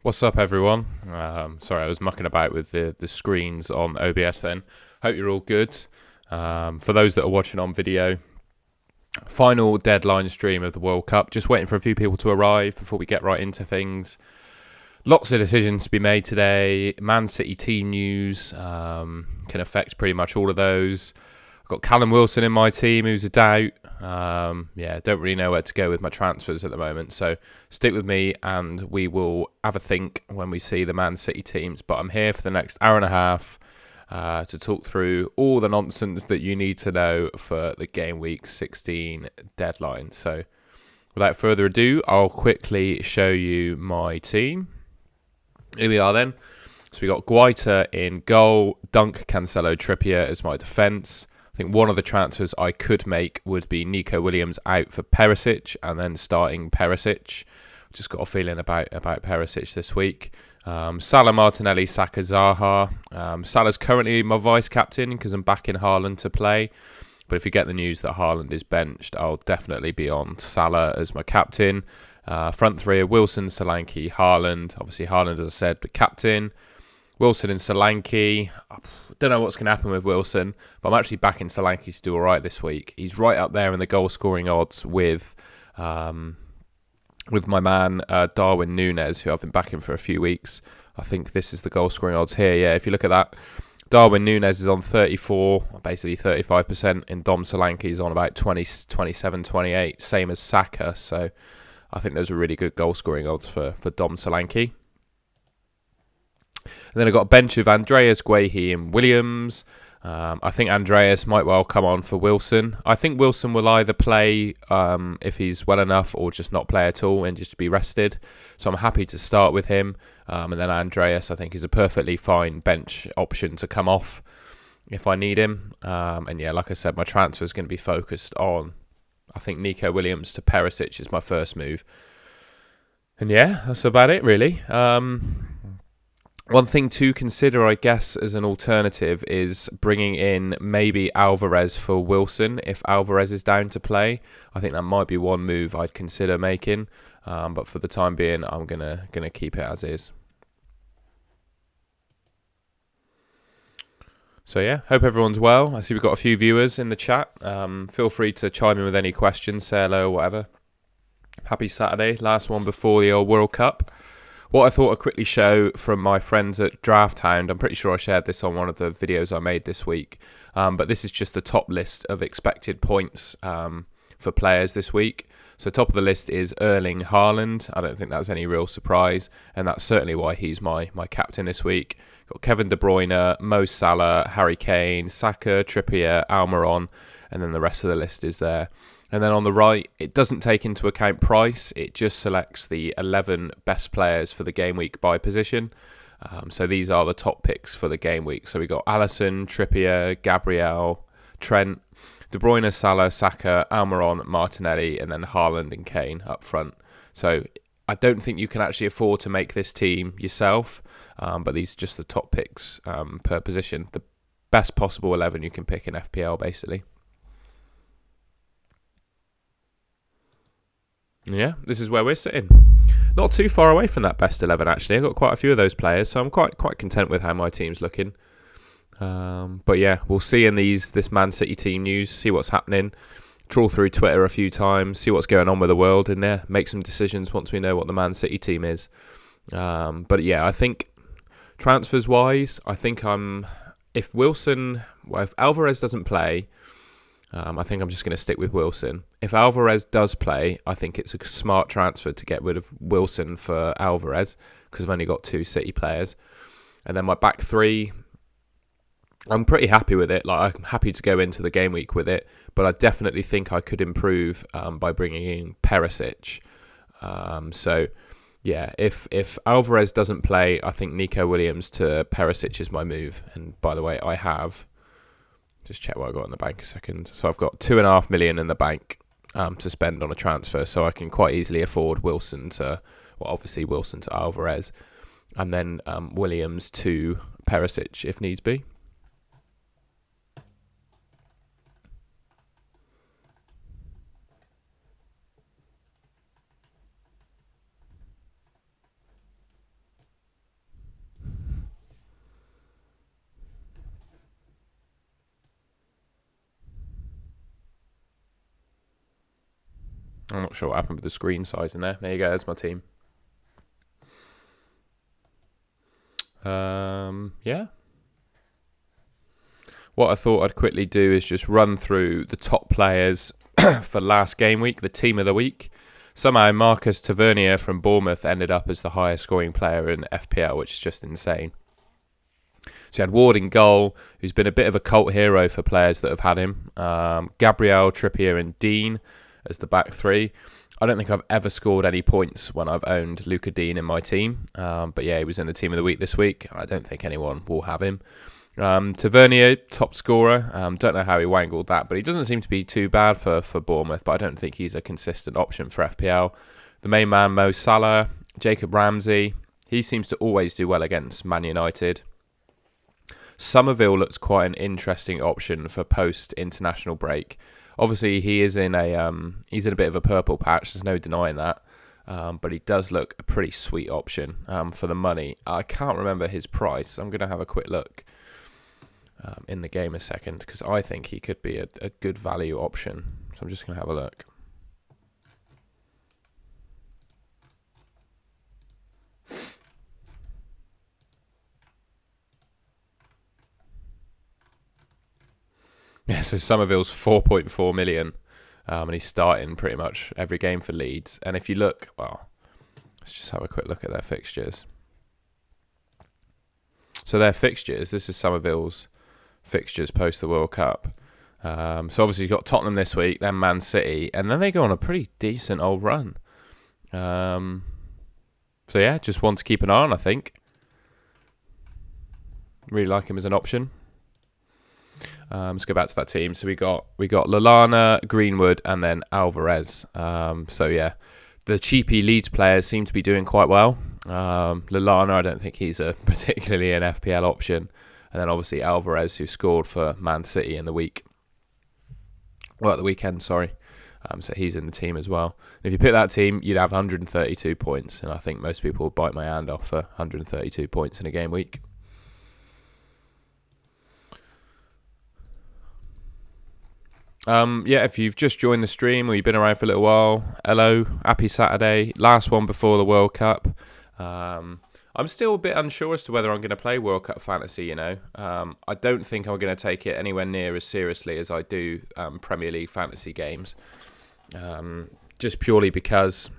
What's up, everyone? Sorry, I was mucking about with the screens on OBS then. Hope you're all good. For those that are watching on video, final deadline stream of the World Cup. Just waiting for a few people to arrive before we get right into things. Lots of decisions to be made today. Man City team news can affect pretty much all of those. I've got Callum Wilson in my team, who's a doubt. Don't really know where to go with my transfers at the moment. So stick with me and we will have a think when we see the Man City teams. But I'm here for the next hour and a half to talk through all the nonsense that you need to know for the Game Week 16 deadline. So without further ado, I'll quickly show you my team. Here we are then. So we got Guaita in goal, Dunk, Cancelo, Trippier as my defence. I think one of the transfers I could make would be Nico Williams out for Perisic and then starting Perisic. Just got a feeling about Perisic this week. Salah, Martinelli, Saka, Zaha. Salah's currently my vice-captain because I'm backing Haaland to play. But if you get the news that Haaland is benched, I'll definitely be on Salah as my captain. Front three are Wilson, Solanke, Haaland. Obviously, Haaland, as I said, the captain. Wilson and Solanke. I don't know what's going to happen with Wilson, but I'm actually backing Solanke to do all right this week. He's right up there in the goal-scoring odds with my man Darwin Núñez, who I've been backing for a few weeks. I think this is the goal-scoring odds here. Yeah, if you look at that, Darwin Núñez is on 34, basically 35%, and Dom Solanke is on about 20, 27, 28, same as Saka. So I think those are really good goal-scoring odds for Dom Solanke. And then I've got a bench of Andreas, Guehi and Williams. I think Andreas might well come on for Wilson. I think Wilson will either play if he's well enough or just not play at all and just be rested. So I'm happy to start with him. And then Andreas, I think, is a perfectly fine bench option to come off if I need him. And yeah, like I said, my transfer is going to be focused on, I think, Nico Williams to Perisic is my first move. And yeah, that's about it, really. One thing to consider, I guess, as an alternative is bringing in maybe Alvarez for Wilson if Alvarez is down to play. I think that might be one move I'd consider making, but for the time being, I'm gonna keep it as is. So yeah, hope everyone's well. I see we've got a few viewers in the chat. Feel free to chime in with any questions, say hello, whatever. Happy Saturday, last one before the old World Cup. What I thought I'd quickly show from my friends at Draft Hound, I'm pretty sure I shared this on one of the videos I made this week, but this is just the top list of expected points for players this week. So top of the list is Erling Haaland. I don't think that's any real surprise, and that's certainly why he's my captain this week. Got Kevin De Bruyne, Mo Salah, Harry Kane, Saka, Trippier, Almiron, and then the rest of the list is there. And then on the right, it doesn't take into account price. It just selects the 11 best players for the game week by position. So these are the top picks for the game week. So we got Alisson, Trippier, Gabriel, Trent, De Bruyne, Salah, Saka, Almiron, Martinelli, and then Haaland and Kane up front. So I don't think you can actually afford to make this team yourself, but these are just the top picks per position. The best possible 11 you can pick in FPL, basically. Yeah, this is where we're sitting. Not too far away from that best 11, actually. I've got quite a few of those players, so I'm quite content with how my team's looking. But yeah, we'll see in this Man City team news, see what's happening, trawl through Twitter a few times, see what's going on with the world in there, make some decisions once we know what the Man City team is. But yeah, I think transfers-wise, I think if Alvarez doesn't play, I think I'm just going to stick with Wilson. If Alvarez does play, I think it's a smart transfer to get rid of Wilson for Alvarez because I've only got 2 City players. And then my back three, I'm pretty happy with it. Like, I'm happy to go into the game week with it, but I definitely think I could improve by bringing in Perisic. So yeah, if Alvarez doesn't play, I think Nico Williams to Perisic is my move. And by the way, I have... Just check what I got in the bank a second. So I've got 2.5 million in the bank to spend on a transfer, so I can quite easily afford Wilson to Alvarez, and then Williams to Perisic if needs be. I'm not sure what happened with the screen size in there. There you go. There's my team. Yeah. What I thought I'd quickly do is just run through the top players for last game week, the team of the week. Somehow Marcus Tavernier from Bournemouth ended up as the highest scoring player in FPL, which is just insane. So you had Ward in goal, who's been a bit of a cult hero for players that have had him. Gabriel, Trippier and Dean as the back three. I don't think I've ever scored any points when I've owned Luca Dean in my team. But yeah, he was in the team of the week this week. I don't think anyone will have him. Tavernier, top scorer. Don't know how he wangled that, but he doesn't seem to be too bad for Bournemouth, but I don't think he's a consistent option for FPL. The main man, Mo Salah, Jacob Ramsey. He seems to always do well against Man United. Somerville looks quite an interesting option for post-international break. Obviously, he is in he's in a bit of a purple patch. There's no denying that. But he does look a pretty sweet option for the money. I can't remember his price. I'm going to have a quick look in the game a second, because I think he could be a good value option. So I'm just going to have a look. Yeah, so Somerville's 4.4 million, and he's starting pretty much every game for Leeds. And if you look, well, let's just have a quick look at their fixtures. So their fixtures, this is Somerville's fixtures post the World Cup. So obviously you've got Tottenham this week, then Man City, and then they go on a pretty decent old run. So yeah, just one to keep an eye on, I think. Really like him as an option. Let's go back to that team. So we got Lallana, Greenwood, and then Alvarez. So yeah, the cheapy Leeds players seem to be doing quite well. Lallana, I don't think he's a particularly an FPL option. And then obviously Alvarez, who scored for Man City in the week. Well, at the weekend, sorry. So he's in the team as well. And if you pick that team, you'd have 132 points. And I think most people would bite my hand off for 132 points in a game week. Yeah, if you've just joined the stream or you've been around for a little while, hello, happy Saturday. Last one before the World Cup. I'm still a bit unsure as to whether I'm going to play World Cup Fantasy, you know. I don't think I'm going to take it anywhere near as seriously as I do Premier League fantasy games. Just purely because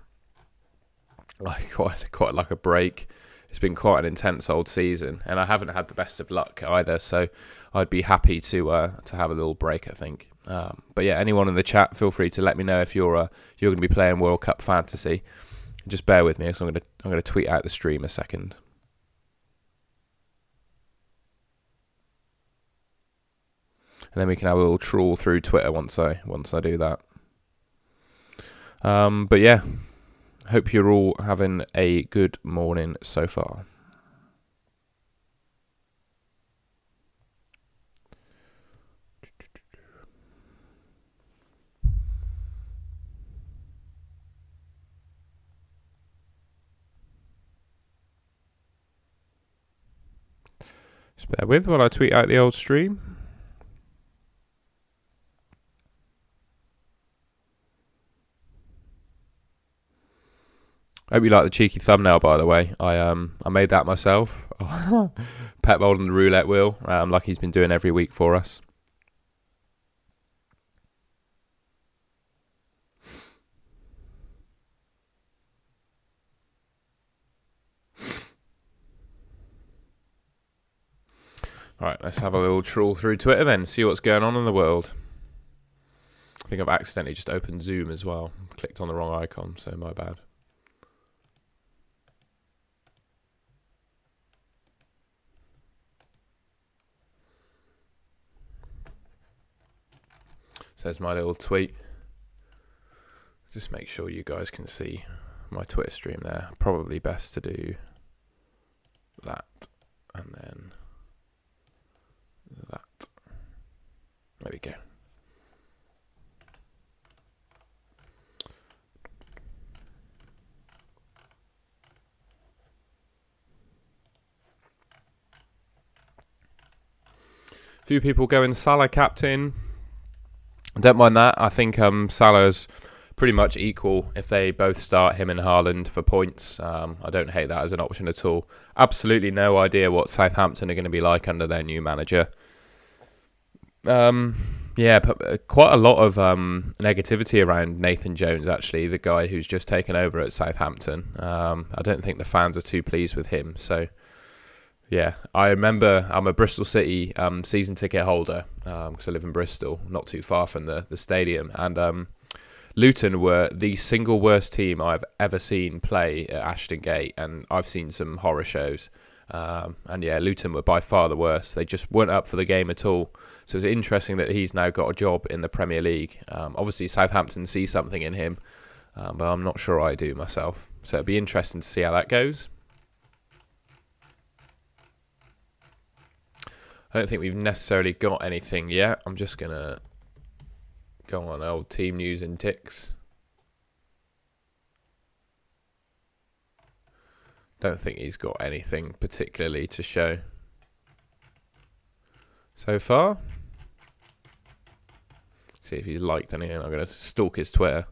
I quite like a break. It's been quite an intense old season, and I haven't had the best of luck either, so I'd be happy to have a little break, I think. But yeah, anyone in the chat, feel free to let me know if you're going to be playing World Cup Fantasy. Just bear with me, so I'm going to tweet out the stream a second. And then we can have a little trawl through Twitter once I do that. But yeah, hope you're all having a good morning so far. Just bear with while I tweet out the old stream. I hope you like the cheeky thumbnail, by the way. I made that myself. Pep holding the roulette wheel, like he's been doing every week for us. Right, let's have a little trawl through Twitter then, see what's going on in the world. I think I've accidentally just opened Zoom as well. Clicked on the wrong icon, so my bad. So there's my little tweet. Just make sure you guys can see my Twitter stream there. Probably best to do that and then that. There we go. A few people going Salah captain. Don't mind that. I think Salah's pretty much equal if they both start, him and Haaland, for points. I don't hate that as an option at all. Absolutely no idea what Southampton are going to be like under their new manager. Yeah, quite a lot of negativity around Nathan Jones, actually, the guy who's just taken over at Southampton. I don't think the fans are too pleased with him. So, yeah, I remember I'm a Bristol City season ticket holder because I live in Bristol, not too far from the stadium. And Luton were the single worst team I've ever seen play at Ashton Gate, and I've seen some horror shows. And yeah, Luton were by far the worst. They just weren't up for the game at all. So it's interesting that he's now got a job in the Premier League. Obviously, Southampton see something in him, but I'm not sure I do myself. So it'll be interesting to see how that goes. I don't think we've necessarily got anything yet. I'm just going to go on old team news and ticks. Don't think he's got anything particularly to show so far. See if he's liked anything. I'm going to stalk his Twitter.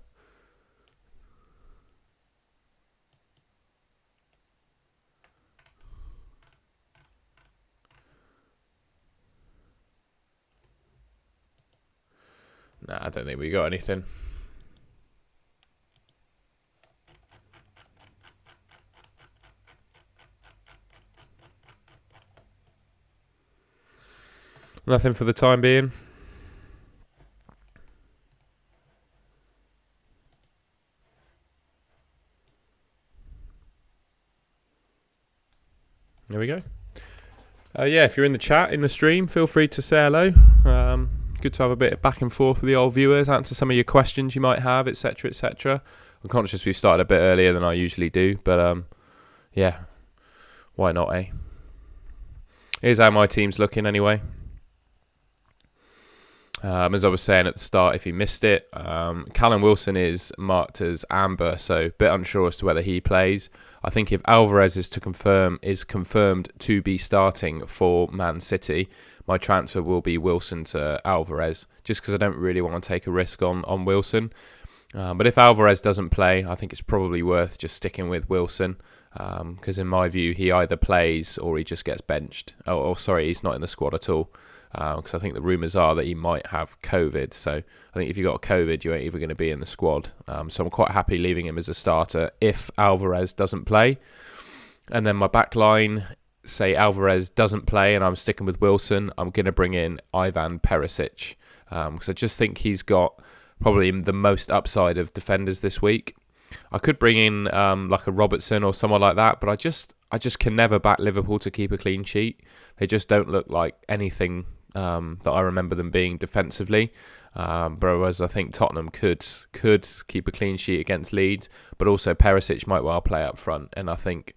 Nah, I don't think we got anything. Nothing for the time being. There we go. Yeah, if you're in the chat, in the stream, feel free to say hello. Good to have a bit of back and forth with the old viewers, answer some of your questions you might have, etc., etc. I'm conscious we've started a bit earlier than I usually do, but yeah, why not, eh? Here's how my team's looking anyway. As I was saying at the start, if you missed it, Callum Wilson is marked as amber, so a bit unsure as to whether he plays. I think if Alvarez is confirmed to be starting for Man City, my transfer will be Wilson to Alvarez, just because I don't really want to take a risk on Wilson. But if Alvarez doesn't play, I think it's probably worth just sticking with Wilson, because in my view, he either plays or he just gets benched. Sorry, he's not in the squad at all. Because I think the rumours are that he might have COVID. So I think if you got COVID, you ain't even going to be in the squad. So I'm quite happy leaving him as a starter if Alvarez doesn't play. And then my back line, say Alvarez doesn't play and I'm sticking with Wilson, I'm going to bring in Ivan Perisic. Because I just think he's got probably the most upside of defenders this week. I could bring in like a Robertson or someone like that, but I just can never back Liverpool to keep a clean sheet. They just don't look like anything that I remember them being defensively. Whereas I think Tottenham could keep a clean sheet against Leeds, but also Perisic might well play up front. And I think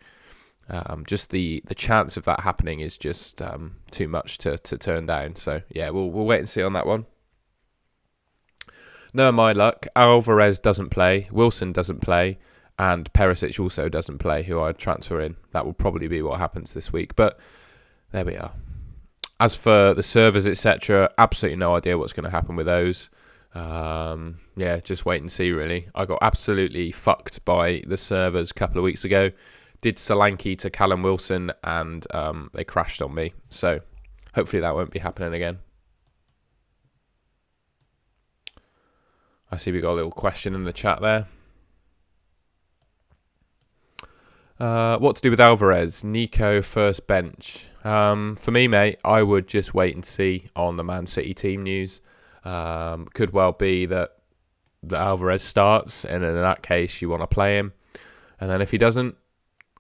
just the chance of that happening is just too much to turn down. So yeah, we'll wait and see on that one. No, my luck, Alvarez doesn't play, Wilson doesn't play, and Perisic also doesn't play, who I'd transfer in. That will probably be what happens this week. But there we are. As for the servers, etc., absolutely no idea what's going to happen with those. Yeah, just wait and see, really. I got absolutely fucked by the servers a couple of weeks ago. Did Solanke to Callum Wilson, and they crashed on me. So hopefully that won't be happening again. I see we got a little question in the chat there. What to do with Alvarez? Nico first bench. For me, mate, I would just wait and see on the Man City team news. Could well be that Alvarez starts, and in that case, you want to play him. And then if he doesn't,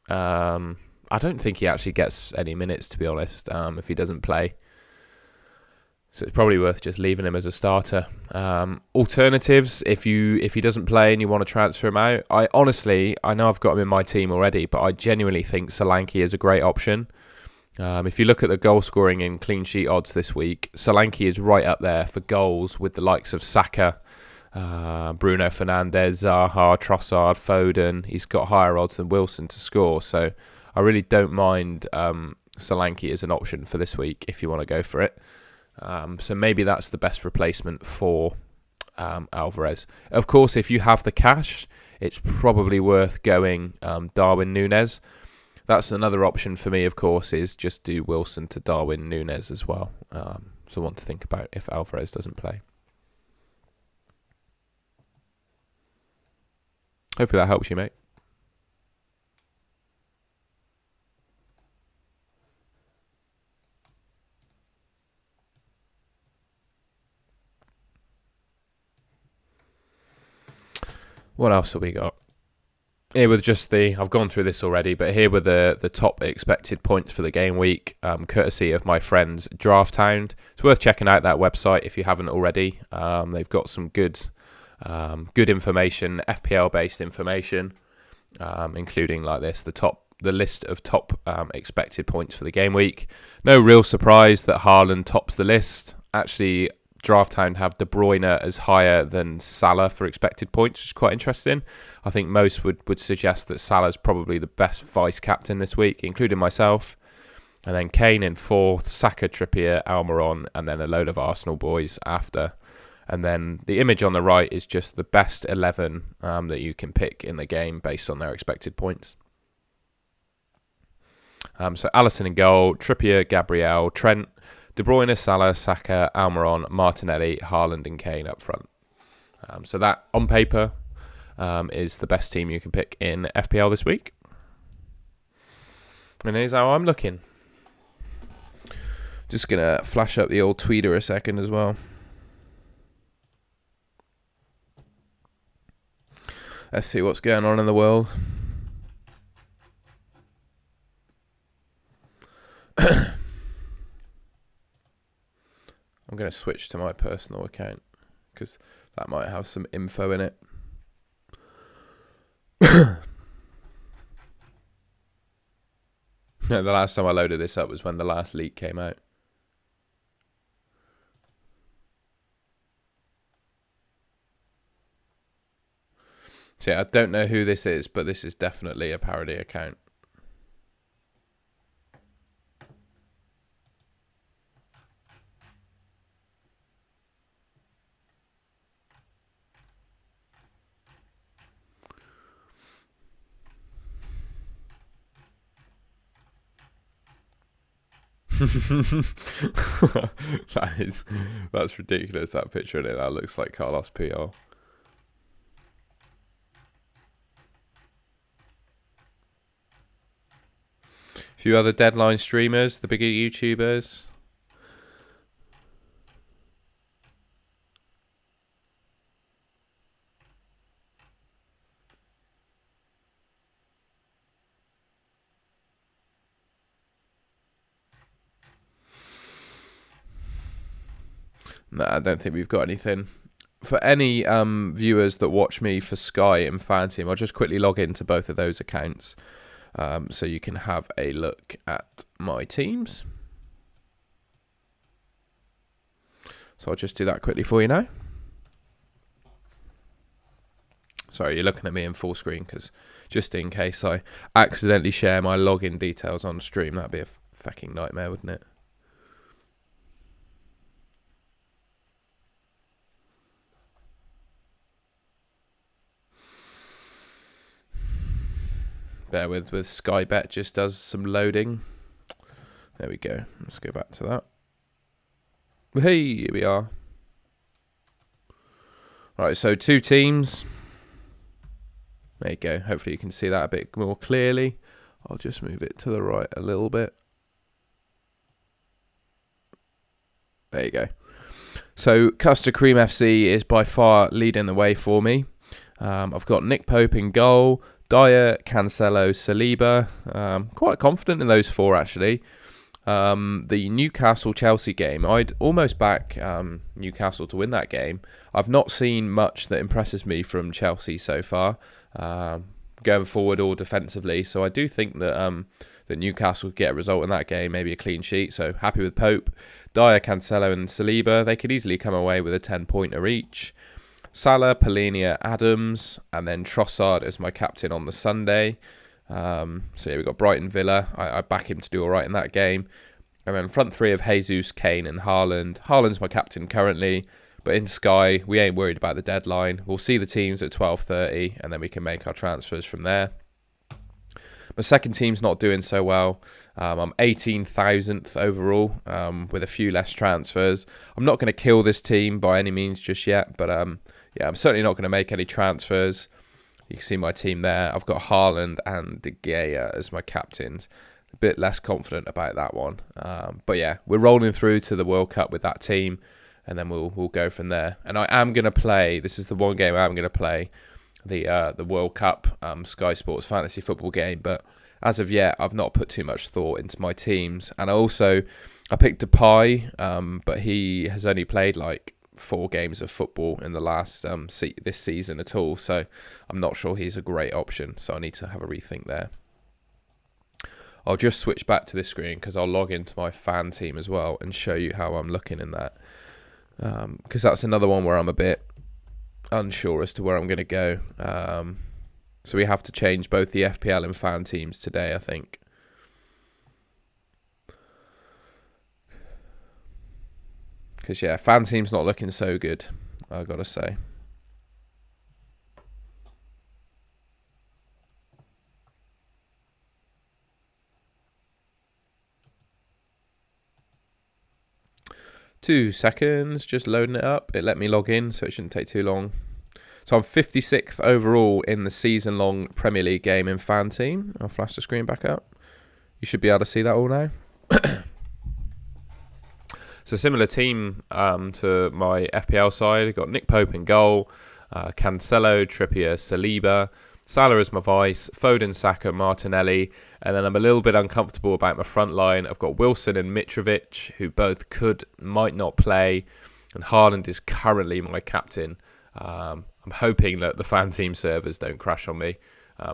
I don't think he actually gets any minutes, to be honest, if he doesn't play. So it's probably worth just leaving him as a starter. Alternatives, if he doesn't play and you want to transfer him out, I know I've got him in my team already, but I genuinely think Solanke is a great option. If you look at the goal scoring and clean sheet odds this week, Solanke is right up there for goals with the likes of Saka, Bruno Fernandes, Zaha, Trossard, Foden. He's got higher odds than Wilson to score, so I really don't mind Solanke as an option for this week if you want to go for it. So maybe that's the best replacement for Alvarez. Of course, if you have the cash, it's probably worth going Darwin Núñez. That's another option for me, of course, is just do Wilson to Darwin Núñez as well. So one to think about if Alvarez doesn't play. Hopefully that helps you, mate. What else have we got? Here with just I've gone through this already, but here were the top expected points for the game week, courtesy of my friends Draft Hound. It's worth checking out that website if you haven't already. They've got some good information, FPL based information, including like this, the list of top expected points for the game week. No real surprise that Haaland tops the list. Actually, Draft Hound have De Bruyne as higher than Salah for expected points, which is quite interesting. I think most would suggest that Salah's probably the best vice captain this week, including myself. And then Kane in fourth, Saka, Trippier, Almiron, and then a load of Arsenal boys after. And then the image on the right is just the best 11 that you can pick in the game based on their expected points. So Alisson in goal, Trippier, Gabriel, Trent, De Bruyne, Salah, Saka, Almiron, Martinelli, Haaland and Kane up front. So that, on paper, is the best team you can pick in FPL this week. And here's how I'm looking. Just going to flash up the old tweeter a second as well. Let's see what's going on in the world. I'm going to switch to my personal account because that might have some info in it. The last time I loaded this up was when the last leak came out. So yeah, I don't know who this is, but this is definitely a parody account. That's ridiculous, that picture in it. That looks like Carlos Puyol. A few other deadline streamers, the bigger YouTubers. No, I don't think we've got anything. For any viewers that watch me for Sky and Fanteam, I'll just quickly log into both of those accounts so you can have a look at my teams. So I'll just do that quickly for you now. Sorry, you're looking at me in full screen because just in case I accidentally share my login details on stream, that'd be a fucking nightmare, wouldn't it? Bear with Sky Bet just does some loading. There we go. Let's go back to that. Hey, here we are. Right, so two teams. There you go. Hopefully you can see that a bit more clearly. I'll just move it to the right a little bit. There you go. So Custard Cream FC is by far leading the way for me. I've got Nick Pope in goal, Dyer, Cancelo, Saliba. Quite confident in those four, actually. The Newcastle-Chelsea game, I'd almost back Newcastle to win that game. I've not seen much that impresses me from Chelsea so far, going forward or defensively. So I do think that that Newcastle could get a result in that game, maybe a clean sheet. So happy with Pope. Dyer, Cancelo and Saliba, they could easily come away with a 10-pointer each. Salah, Palhinha, Adams, and then Trossard as my captain on the Sunday. So yeah, we've got Brighton Villa. I back him to do all right in that game. And then front three of Jesus, Kane and Haaland. Haaland's my captain currently. But in Sky, we ain't worried about the deadline. We'll see the teams at 12:30, and then we can make our transfers from there. My second team's not doing so well. I'm 18,000th overall with a few less transfers. I'm not going to kill this team by any means just yet, but yeah, I'm certainly not going to make any transfers. You can see my team there. I've got Haaland and De Gea as my captains. A bit less confident about that one. But yeah, we're rolling through to the World Cup with that team, and then we'll go from there. And I am going to play, this is the one game I'm going to play, the World Cup Sky Sports fantasy football game. But as of yet, I've not put too much thought into my teams. And I picked Depay, but he has only played like 4 games of football in the last this season at all. So I'm not sure he's a great option. So I need to have a rethink there. I'll just switch back to this screen because I'll log into my fan team as well and show you how I'm looking in that. Because that's another one where I'm a bit unsure as to where I'm going to go. So we have to change both the FPL and fan teams today, I think. Because, yeah, fan team's not looking so good, I've got to say. Two seconds, just loading it up. It let me log in, so it shouldn't take too long. So I'm 56th overall in the season-long Premier League game in fan team. I'll flash the screen back up. You should be able to see that all now. So similar team to my FPL side. I've got Nick Pope in goal, Cancelo, Trippier, Saliba, Salah as my vice, Foden, Saka, Martinelli, and then I'm a little bit uncomfortable about my front line. I've got Wilson and Mitrovic, who both might not play, and Haaland is currently my captain. I'm hoping that the fan team servers don't crash on me.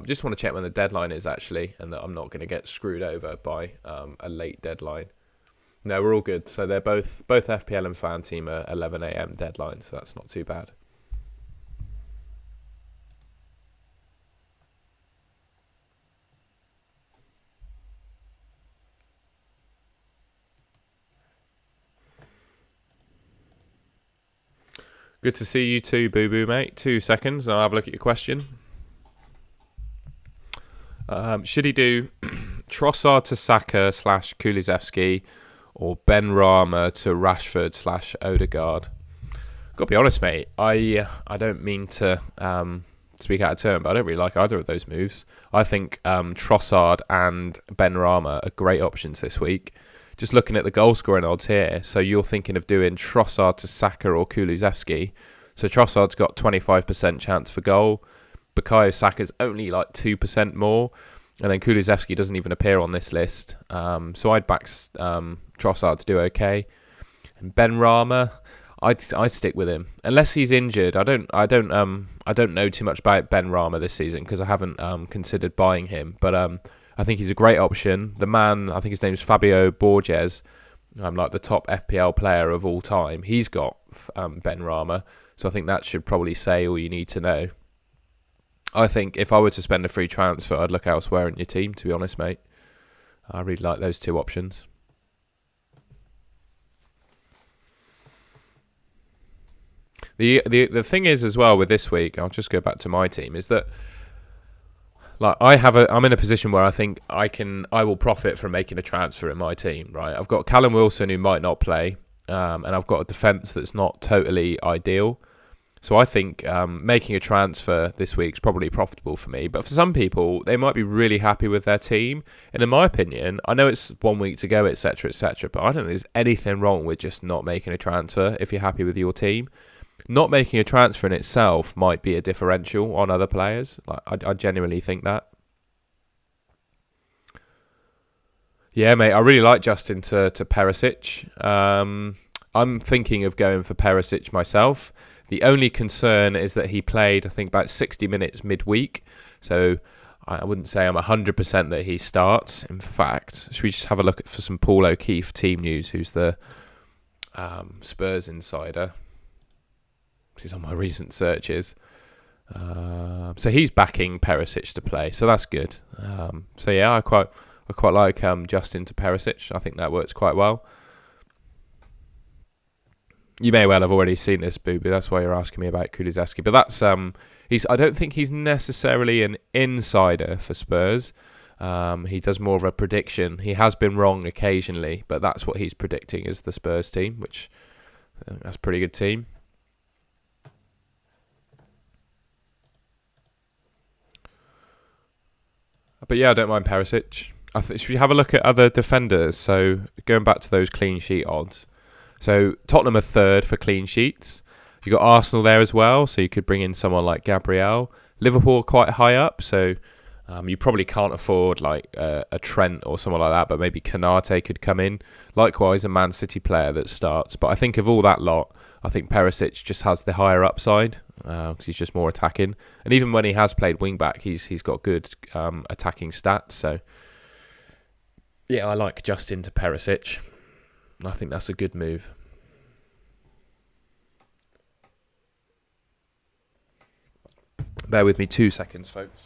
Just want to check when the deadline is actually, and that I'm not going to get screwed over by a late deadline. No, we're all good. So they're both FPL and fan team are 11 a.m. deadline, so that's not too bad. Good to see you too, Boo Boo, mate. 2 seconds, and I'll have a look at your question. Should he do Trossard to Saka / Kulusevski or Ben Rama to Rashford / Odegaard? Got to be honest, mate. I don't mean to speak out of turn, but I don't really like either of those moves. I think Trossard and Ben Rama are great options this week. Just looking at the goal scoring odds here, so you're thinking of doing Trossard to Saka or Kulusevski. So Trossard's got 25% chance for goal. Bukayo Saka's only like 2% more. And then Kulusevski doesn't even appear on this list. So I'd back Trossard to do okay. And Ben Rama, I'd stick with him unless he's injured. I don't know too much about Ben Rama this season because I haven't considered buying him. But I think he's a great option. The man, I think his name is Fabio Borges. Like the top FPL player of all time. He's got Ben Rama. So I think that should probably say all you need to know. I think if I were to spend a free transfer, I'd look elsewhere in your team, to be honest, mate. I really like those two options. The thing is as well with this week, I'll just go back to my team, is that like I'm in a position where I think I will profit from making a transfer in my team, right? I've got Callum Wilson who might not play, and I've got a defence that's not totally ideal. So I think making a transfer this week is probably profitable for me. But for some people, they might be really happy with their team. And in my opinion, I know it's 1 week to go, etc., but I don't think there's anything wrong with just not making a transfer if you're happy with your team. Not making a transfer in itself might be a differential on other players. Like I genuinely think that. Yeah, mate, I really like Justin to Perisic. I'm thinking of going for Perisic myself. The only concern is that he played, I think, about 60 minutes midweek. So I wouldn't say I'm 100% that he starts. In fact, should we just have a look for some Paul O'Keefe team news, who's the Spurs insider. He's on my recent searches. So he's backing Perisic to play. So that's good. So yeah, I quite like Justin to Perisic. I think that works quite well. You may well have already seen this, Booby. That's why you're asking me about Kulusevski. But that's I don't think he's necessarily an insider for Spurs. He does more of a prediction. He has been wrong occasionally, but that's what he's predicting as the Spurs team, which that's a pretty good team. But yeah, I don't mind Perisic. Should we have a look at other defenders? So going back to those clean sheet odds. So Tottenham are third for clean sheets. You got Arsenal there as well, so you could bring in someone like Gabriel. Liverpool are quite high up, so you probably can't afford like a Trent or someone like that, but maybe Konate could come in. Likewise, a Man City player that starts. But I think of all that lot, I think Perisic just has the higher upside because he's just more attacking. And even when he has played wing back, he's got good attacking stats. So yeah, I like Justin to Perisic. I think that's a good move. Bear with me 2 seconds, folks.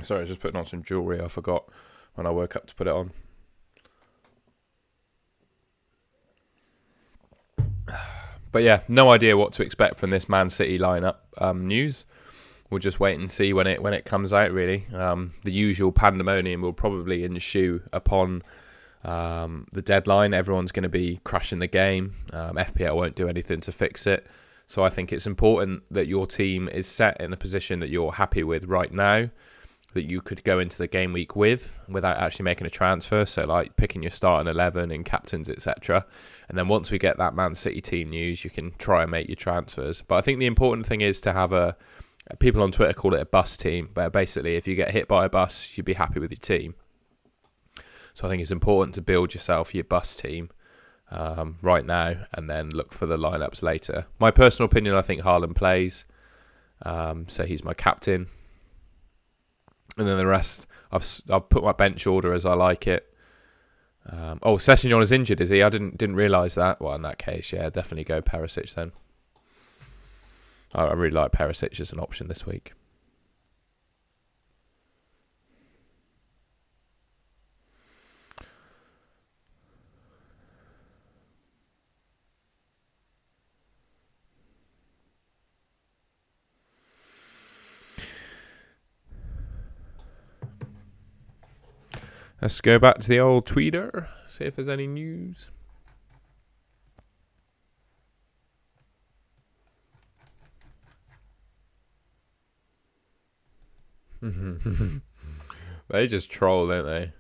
Sorry, I was just putting on some jewellery. I forgot when I woke up to put it on. But yeah, no idea what to expect from this Man City lineup news. We'll just wait and see when it comes out, really. The usual pandemonium will probably ensue upon the deadline. Everyone's going to be crashing the game. FPL won't do anything to fix it. So I think it's important that your team is set in a position that you're happy with right now, that you could go into the game week with without actually making a transfer. So like picking your starting 11 and captains, etc. And then once we get that Man City team news, you can try and make your transfers. But I think the important thing is to have people on Twitter call it a bus team, where basically if you get hit by a bus, you'd be happy with your team. So I think it's important to build yourself your bus team right now and then look for the lineups later. My personal opinion, I think Haaland plays. So he's my captain. And then the rest, I've put my bench order as I like it. Sessegnon is injured, is he? I didn't realise that. Well, in that case, yeah, definitely go Perisic then. I really like Perisic as an option this week. Let's go back to the old Twitter, see if there's any news. They just troll, don't they?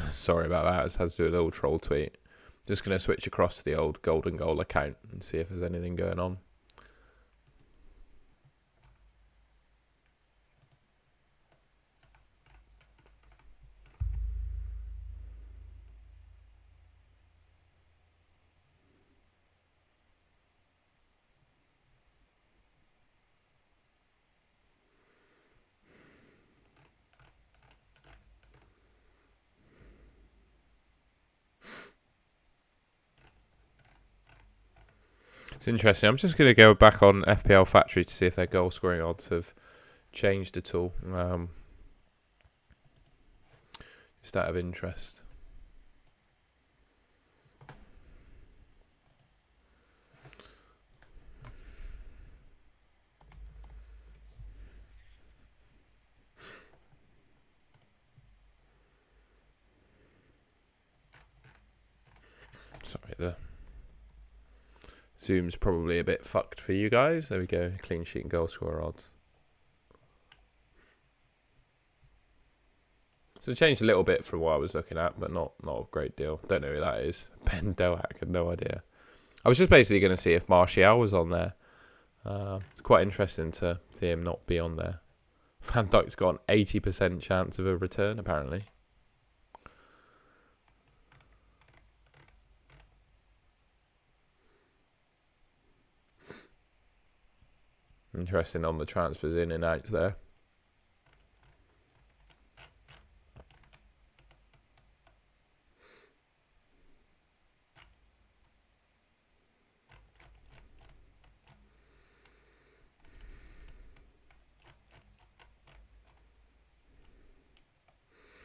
Sorry about that. I just had to do a little troll tweet. Just going to switch across to the old Golden Goal account and see if there's anything going on. It's interesting. I'm just going to go back on FPL Factory to see if their goal scoring odds have changed at all. Just out of interest. Sorry, the Zoom's probably a bit fucked for you guys. There we go. Clean sheet and goal scorer odds. So it changed a little bit from what I was looking at, but not a great deal. Don't know who that is. Ben Doak, had no idea. I was just basically going to see if Martial was on there. It's quite interesting to see him not be on there. Van Dijk's got an 80% chance of a return, apparently. Interesting on the transfers in and out there.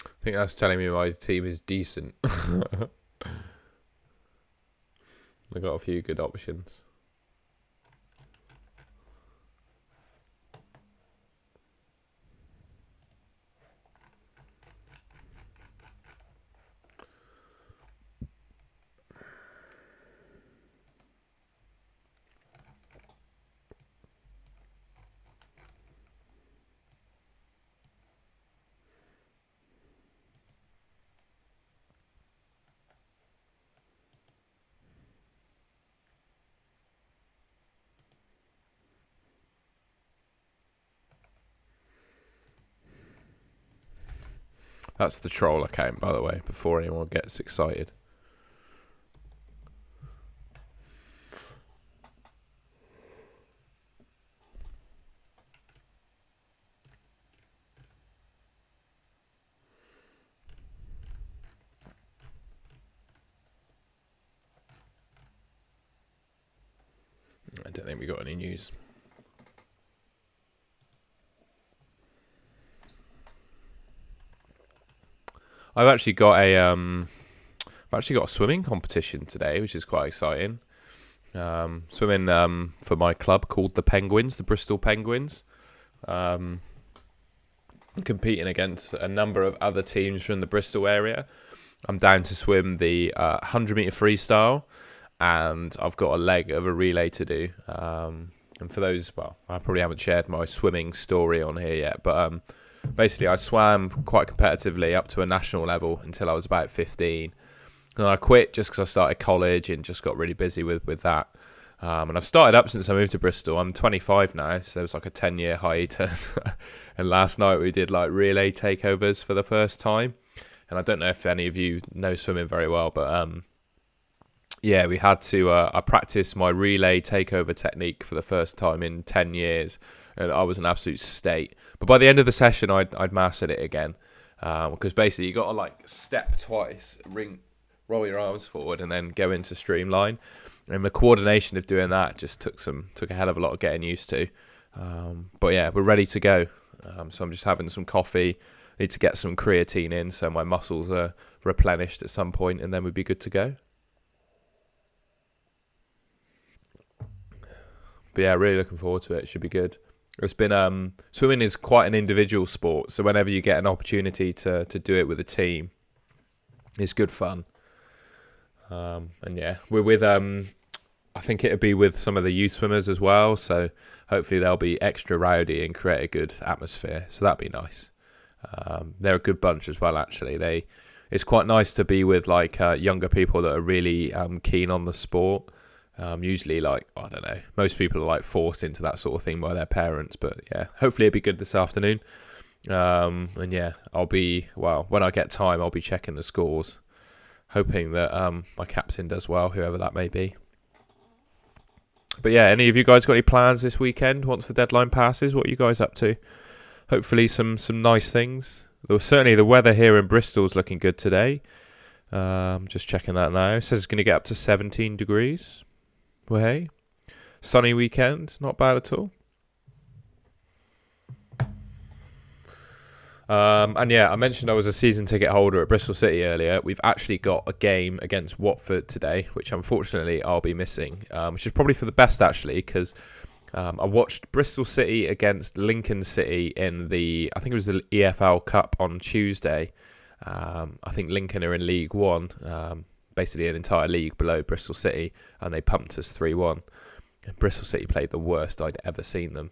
I think that's telling me my team is decent. I've got a few good options. That's the troll account, by the way, before anyone gets excited. I don't think we got any news. I've actually got a swimming competition today, which is quite exciting. Swimming for my club called the Penguins, the Bristol Penguins. Competing against a number of other teams from the Bristol area. I'm down to swim the 100-metre freestyle, and I've got a leg of a relay to do. And for those, well, I probably haven't shared my swimming story on here yet, but basically I swam quite competitively up to a national level until I was about 15. And I quit just because I started college and just got really busy with that. And I've started up since I moved to Bristol. I'm 25 now, so it was like a 10-year hiatus. And last night we did like relay takeovers for the first time. And I don't know if any of you know swimming very well, but yeah, we had to. I practiced my relay takeover technique for the first time in 10 years, and I was an absolute state. But by the end of the session, I'd mastered it again, because basically you got to like step twice, roll your arms forward, and then go into streamline. And the coordination of doing that just took a hell of a lot of getting used to. But yeah, we're ready to go. So I'm just having some coffee. Need to get some creatine in so my muscles are replenished at some point, and then we'd be good to go. But yeah, really looking forward to it. It should be good. It's been swimming is quite an individual sport, so whenever you get an opportunity to do it with a team, it's good fun. And yeah, we're with I think it'll be with some of the youth swimmers as well, so hopefully they'll be extra rowdy and create a good atmosphere. So that'd be nice. They're a good bunch as well, actually. It's quite nice to be with like younger people that are really keen on the sport. Usually, like, I don't know, most people are like forced into that sort of thing by their parents. But yeah, hopefully it'll be good this afternoon. And yeah, when I get time, I'll be checking the scores, hoping that my captain does well, whoever that may be. But yeah, any of you guys got any plans this weekend once the deadline passes? What are you guys up to? Hopefully some nice things. Certainly the weather here in Bristol is looking good today. Just checking that now. It says it's going to get up to 17 degrees. Well, hey, sunny weekend, not bad at all. And yeah, I mentioned I was a season ticket holder at Bristol City earlier. We've actually got a game against Watford today, which unfortunately I'll be missing, which is probably for the best actually, because I watched Bristol City against Lincoln City in I think it was the EFL Cup on Tuesday. I think Lincoln are in League One, basically an entire league below Bristol City, and they pumped us 3-1. Bristol City played the worst I'd ever seen them,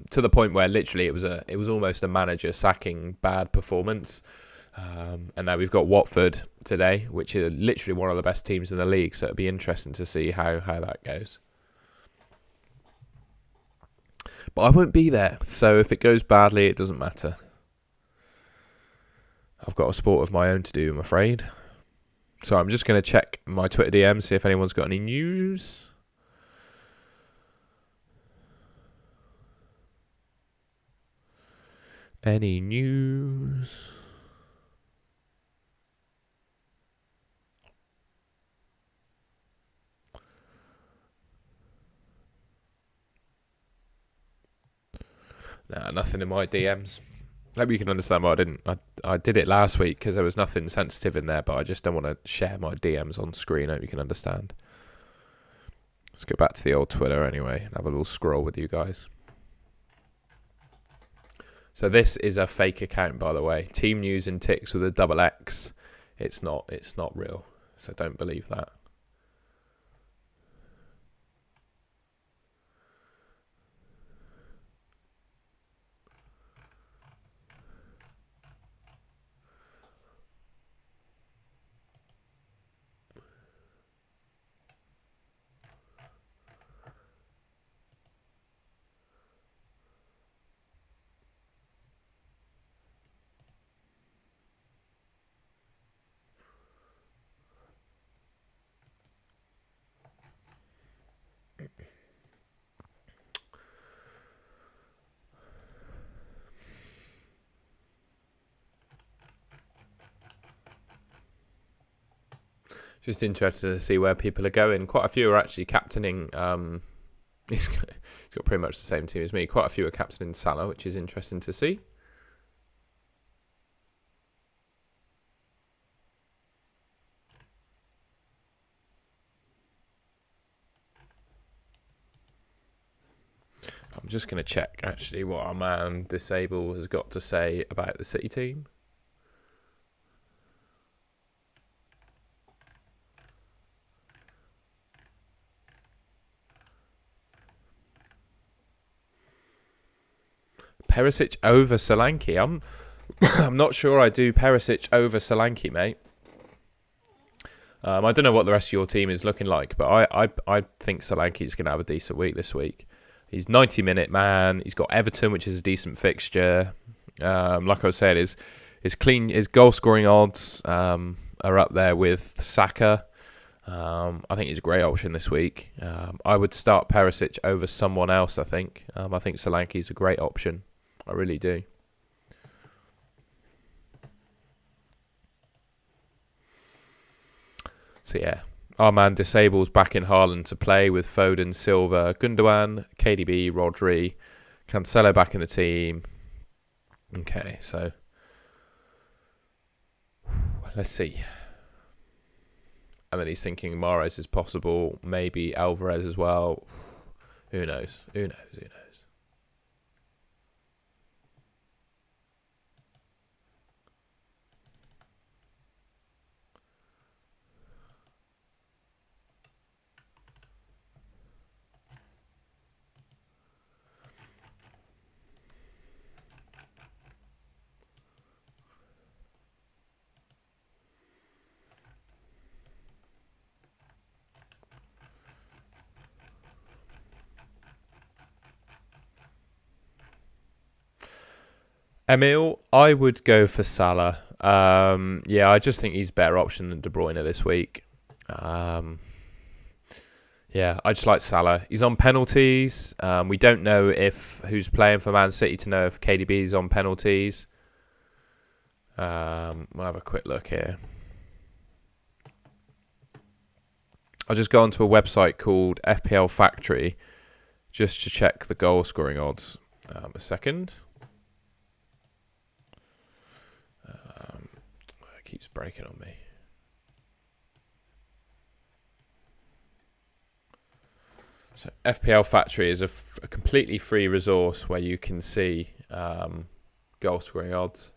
to the point where literally it was almost a manager sacking bad performance. And now we've got Watford today, which is literally one of the best teams in the league, so it'll be interesting to see how that goes. But I won't be there, so if it goes badly, it doesn't matter. I've got a sport of my own to do, I'm afraid. So I'm just going to check my Twitter DM, see if anyone's got any news. Any news? Nah, nothing in my DMs. Hope you can understand why I didn't. I did it last week because there was nothing sensitive in there, but I just don't want to share my DMs on screen. Hope you can understand. Let's go back to the old Twitter anyway and have a little scroll with you guys. So this is a fake account, by the way. Team News and Ticks with a double X. It's not real, so don't believe that. Just interested to see where people are going. Quite a few are actually captaining. He's got pretty much the same team as me. Quite a few are captaining Salah, which is interesting to see. I'm just going to check actually what our man Disable has got to say about the City team. Perisic over Solanke. I'm not sure I do Perisic over Solanke, mate. I don't know what the rest of your team is looking like, but I think Solanke is going to have a decent week this week. He's 90-minute man. He's got Everton, which is a decent fixture. Like I was saying, his goal scoring odds are up there with Saka. I think he's a great option this week. I would start Perisic over someone else. I think Solanke is a great option. I really do. So yeah, our man Disable's back in Haaland to play with Foden, Silva, Gundogan, KDB, Rodri, Cancelo back in the team. Okay, so let's see. And then he's thinking Mahrez is possible, maybe Alvarez as well. Who knows? Who knows? Who knows? Emil, I would go for Salah. Yeah, I just think he's a better option than De Bruyne this week. Yeah, I just like Salah. He's on penalties. We don't know who's playing for Man City to know if KDB is on penalties. We'll have a quick look here. I'll just go onto a website called FPL Factory just to check the goal scoring odds. A second. It keeps breaking on me. So FPL Factory is a completely free resource where you can see goal scoring odds.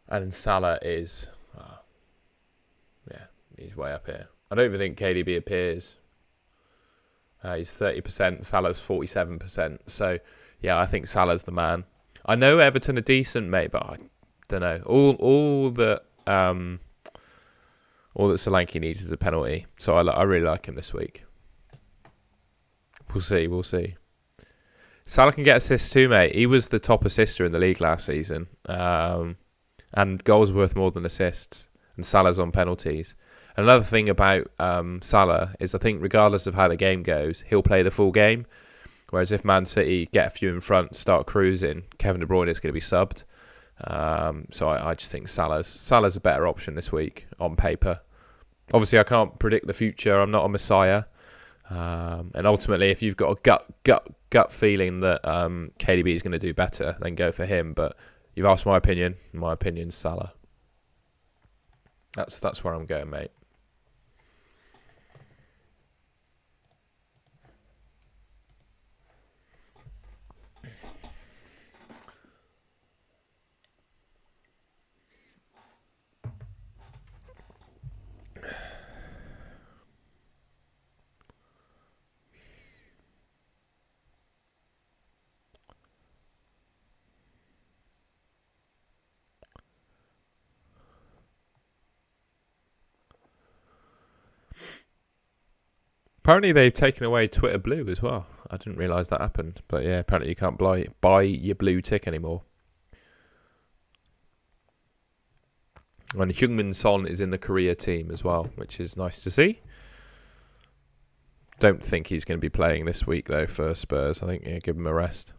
And Salah is, he's way up here. I don't even think KDB appears. He's 30%, Salah's 47%. So, yeah, I think Salah's the man. I know Everton are decent, mate, but I don't know. All that Solanke needs is a penalty. So I really like him this week. We'll see. Salah can get assists too, mate. He was the top assister in the league last season. And goals worth more than assists. And Salah's on penalties. Another thing about Salah is I think regardless of how the game goes, he'll play the full game. Whereas if Man City get a few in front, start cruising, Kevin De Bruyne is going to be subbed. So I just think Salah's a better option this week on paper. Obviously, I can't predict the future. I'm not a messiah. And ultimately, if you've got a gut feeling that KDB is going to do better, then go for him. But you've asked my opinion. My opinion's Salah. That's where I'm going, mate. Apparently they've taken away Twitter Blue as well. I didn't realise that happened. But yeah, apparently you can't buy your blue tick anymore. And Heung-min Son is in the Korea team as well, which is nice to see. Don't think he's going to be playing this week, though, for Spurs. I think, give him a rest.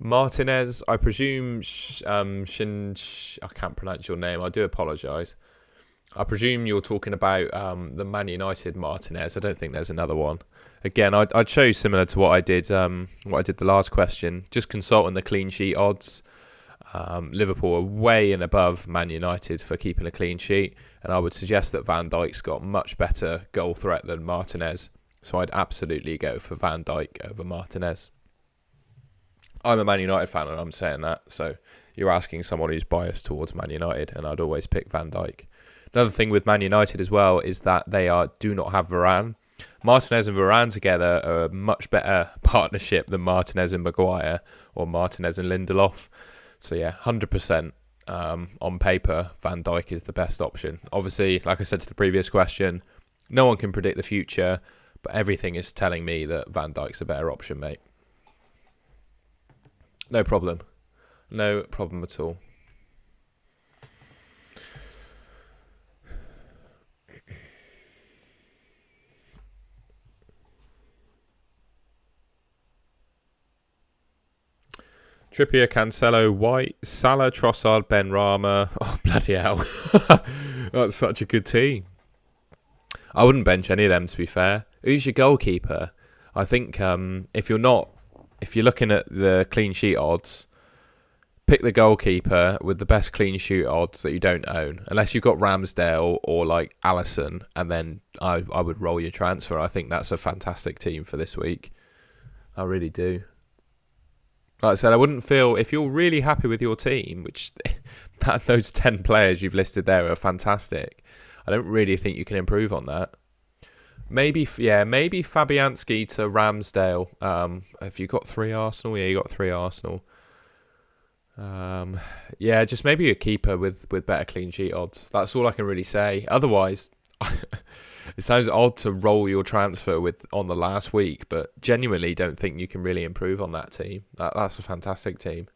Martinez, I presume, I can't pronounce your name. I do apologise. I presume you're talking about the Man United Martinez. I don't think there's another one. Again, I'd show you similar to what I did the last question. Just consulting the clean sheet odds. Liverpool are way and above Man United for keeping a clean sheet, and I would suggest that Van Dijk's got much better goal threat than Martinez. So I'd absolutely go for Van Dijk over Martinez. I'm a Man United fan and I'm saying that, so you're asking someone who's biased towards Man United, and I'd always pick Van Dijk. Another thing with Man United as well is that they do not have Varane. Martinez and Varane together are a much better partnership than Martinez and Maguire or Martinez and Lindelof. So yeah, 100% on paper, Van Dijk is the best option. Obviously, like I said to the previous question, no one can predict the future, but everything is telling me that Van Dijk's a better option, mate. No problem. No problem at all. Trippier, Cancelo, White, Salah, Trossard, Benrahma. Oh, bloody hell. That's such a good team. I wouldn't bench any of them, to be fair. Who's your goalkeeper? I think if you're looking at the clean sheet odds, pick the goalkeeper with the best clean sheet odds that you don't own. Unless you've got Ramsdale or like Alisson, and then I would roll your transfer. I think that's a fantastic team for this week. I really do. Like I said, I wouldn't feel, if you're really happy with your team, which those 10 players you've listed there are fantastic, I don't really think you can improve on that. Maybe Fabianski to Ramsdale. If you got 3 Arsenal, you got 3 Arsenal. Just maybe a keeper with better clean sheet odds. That's all I can really say. Otherwise, it sounds odd to roll your transfer on the last week, but genuinely don't think you can really improve on that team. That's a fantastic team.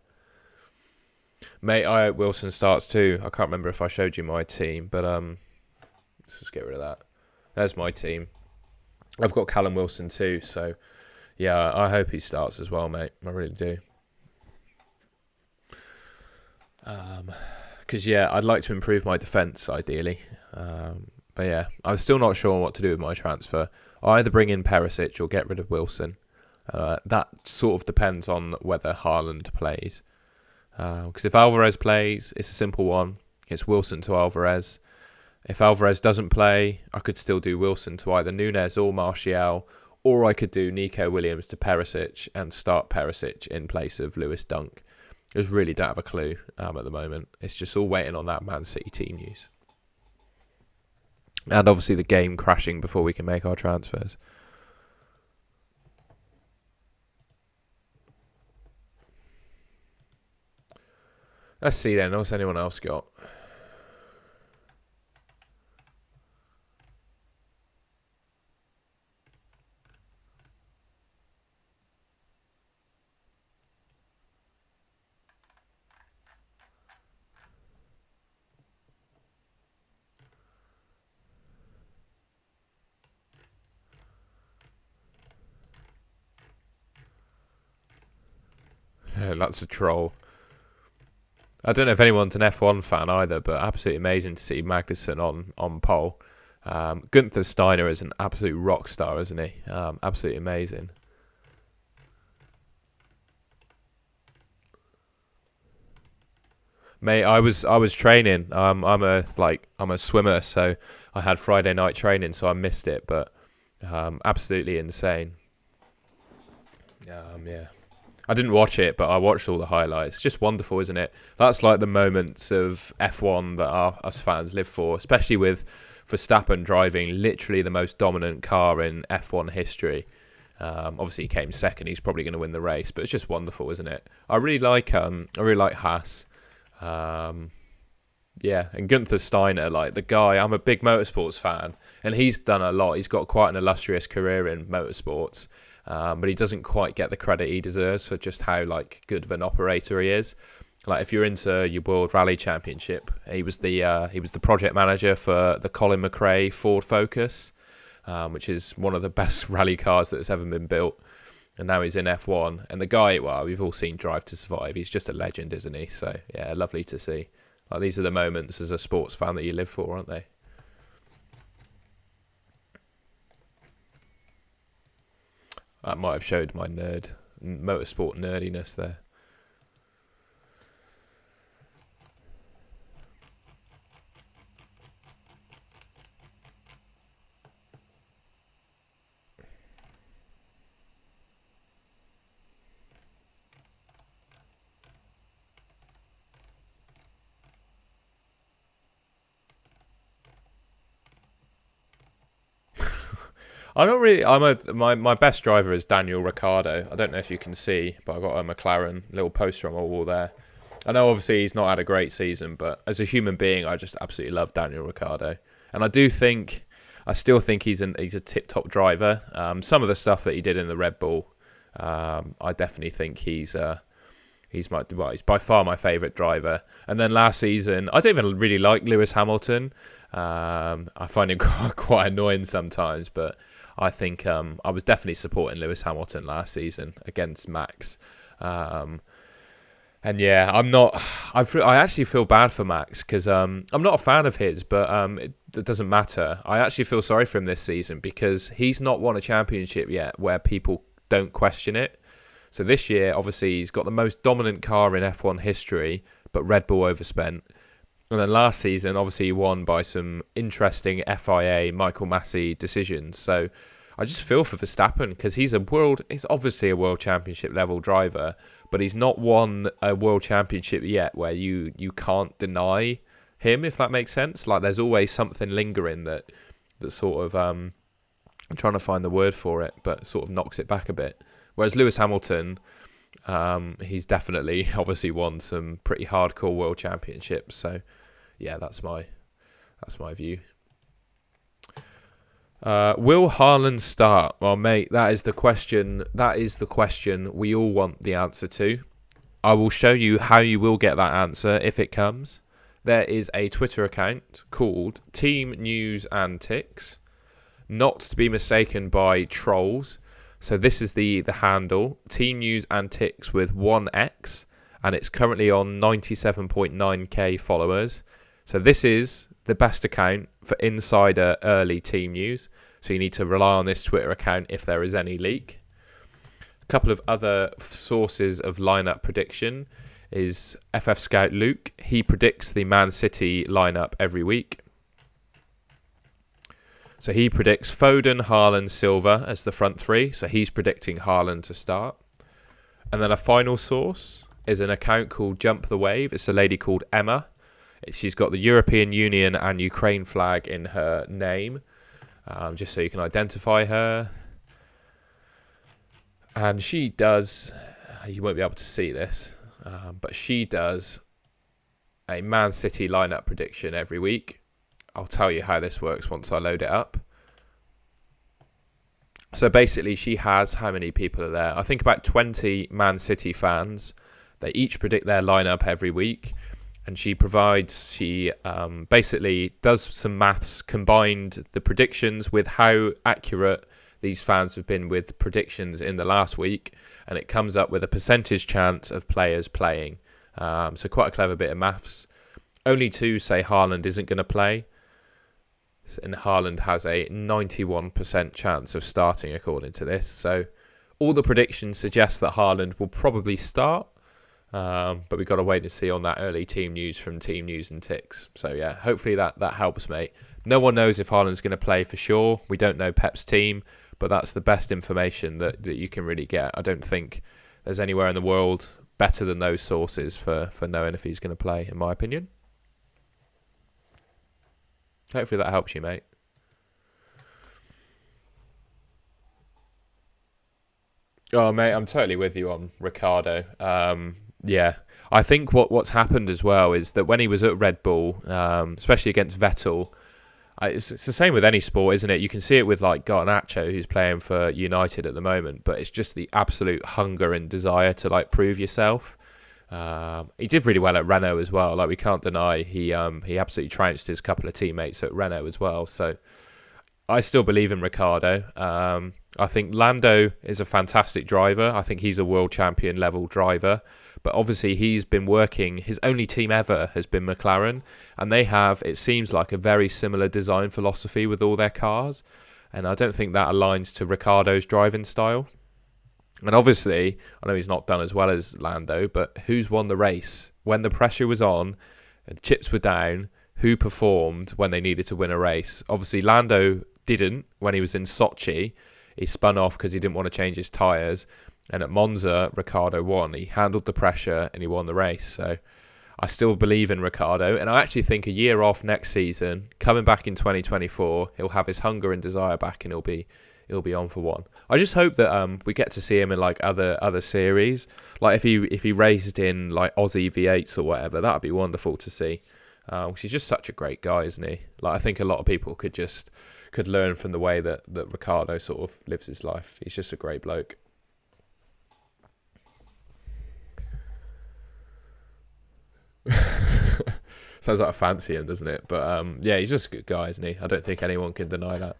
Mate, Wilson starts too. I can't remember if I showed you my team, but let's just get rid of that. There's my team. I've got Callum Wilson too, so yeah, I hope he starts as well, mate. I really do. Because I'd like to improve my defence ideally. But yeah, I'm still not sure what to do with my transfer. I either bring in Perisic or get rid of Wilson. That sort of depends on whether Haaland plays. Because if Alvarez plays, it's a simple one. It's Wilson to Alvarez. If Alvarez doesn't play, I could still do Wilson to either Núñez or Martial, or I could do Nico Williams to Perisic and start Perisic in place of Lewis Dunk. I just really don't have a clue at the moment. It's just all waiting on that Man City team news. And obviously the game crashing before we can make our transfers. Let's see then. What's anyone else got? think that's a troll. I don't know if anyone's an F1 fan either, but absolutely amazing to see Magnussen on pole. Gunther Steiner is an absolute rock star, isn't he? Absolutely amazing. Mate, I was training. I'm a swimmer, so I had Friday night training, so I missed it. But absolutely insane. Yeah, I didn't watch it, but I watched all the highlights. Just wonderful, isn't it? That's like the moments of F1 that us fans live for, especially with Verstappen driving literally the most dominant car in F1 history. Obviously, he came second. He's probably going to win the race, but it's just wonderful, isn't it? I really like Haas. Yeah, and Gunther Steiner, like the guy, I'm a big motorsports fan, and he's done a lot. He's got quite an illustrious career in motorsports, but he doesn't quite get the credit he deserves for just how like good of an operator he is. Like if you're into your World Rally Championship, he was the project manager for the Colin McRae Ford Focus, which is one of the best rally cars that's ever been built. And now he's in F1. And the guy, well, we've all seen Drive to Survive. He's just a legend, isn't he? So, yeah, lovely to see. Like, these are the moments as a sports fan that you live for, aren't they? That might have showed my motorsport nerdiness there. I'm not really. My best driver is Daniel Ricciardo. I don't know if you can see, but I've got a McLaren little poster on my wall there. I know obviously he's not had a great season, but as a human being, I just absolutely love Daniel Ricciardo, and I still think he's a tip-top driver. Some of the stuff that he did in the Red Bull, I definitely think he's by far my favourite driver. And then last season, I don't even really like Lewis Hamilton. I find him quite annoying sometimes, but I think I was definitely supporting Lewis Hamilton last season against Max. And yeah, I actually feel bad for Max because I'm not a fan of his, but it doesn't matter. I actually feel sorry for him this season because he's not won a championship yet where people don't question it. So this year, obviously, he's got the most dominant car in F1 history, but Red Bull overspent. And then last season, obviously, he won by some interesting FIA Michael Massey decisions. So I just feel for Verstappen because he's obviously a world championship level driver, but he's not won a world championship yet where you can't deny him, if that makes sense. Like there's always something lingering that sort of I'm trying to find the word for it, but sort of knocks it back a bit. Whereas Lewis Hamilton, he's definitely obviously won some pretty hardcore world championships. So yeah, that's my view. Will Haaland start? Well, mate, that is the question. That is the question we all want the answer to. I will show you how you will get that answer if it comes. There is a Twitter account called Team News Antics, not to be mistaken by trolls. So this is the handle, Team News Antics with 1x, and it's currently on 97.9k followers. So this is the best account for insider early team news. So you need to rely on this Twitter account if there is any leak. A couple of other sources of lineup prediction is FF Scout Luke. He predicts the Man City lineup every week. So he predicts Foden, Haaland, Silva as the front three. So he's predicting Haaland to start. And then a final source is an account called Jump the Wave. It's a lady called Emma. She's got the European Union and Ukraine flag in her name, just so you can identify her. And she does, you won't be able to see this, but she does a Man City lineup prediction every week. I'll tell you how this works once I load it up. So basically she has, how many people are there? I think about 20 Man City fans. They each predict their lineup every week. And she basically does some maths, combined the predictions with how accurate these fans have been with predictions in the last week, and it comes up with a percentage chance of players playing. So quite a clever bit of maths. Only two say Haaland isn't going to play, and Haaland has a 91% chance of starting according to this. So all the predictions suggest that Haaland will probably start, but we've got to wait and see on that early team news from Team News and Ticks. So yeah, hopefully that helps, mate. No one knows if Haaland's going to play for sure. We don't know Pep's team, but that's the best information that you can really get. I don't think there's anywhere in the world better than those sources for knowing if he's going to play, in my opinion. Hopefully that helps you, mate. Oh, mate, I'm totally with you on Ricardo. Yeah, I think what's happened as well is that when he was at Red Bull, especially against Vettel, it's the same with any sport, isn't it? You can see it with like Garnacho, who's playing for United at the moment, but it's just the absolute hunger and desire to like prove yourself. He did really well at Renault as well. Like, we can't deny he absolutely trounced his couple of teammates at Renault as well. So I still believe in Ricardo. I think Lando is a fantastic driver. I think he's a world champion level driver. But obviously he's been working, his only team ever has been McLaren. And they have, it seems like, a very similar design philosophy with all their cars. And I don't think that aligns to Ricardo's driving style. And obviously, I know he's not done as well as Lando, but who's won the race? When the pressure was on and chips were down, who performed when they needed to win a race? Obviously, Lando didn't when he was in Sochi. He spun off because he didn't want to change his tyres. And at Monza, Ricardo won. He handled the pressure and he won the race. So I still believe in Ricardo. And I actually think a year off next season, coming back in 2024, he'll have his hunger and desire back and he'll be on for one. I just hope that we get to see him in like other series. Like if he raced in like Aussie V8s or whatever, that'd be wonderful to see. Because he's just such a great guy, isn't he? Like, I think a lot of people could learn from the way that Ricardo sort of lives his life. He's just a great bloke. Sounds like a fancy him, doesn't it? But yeah, he's just a good guy, isn't he? I don't think anyone can deny that.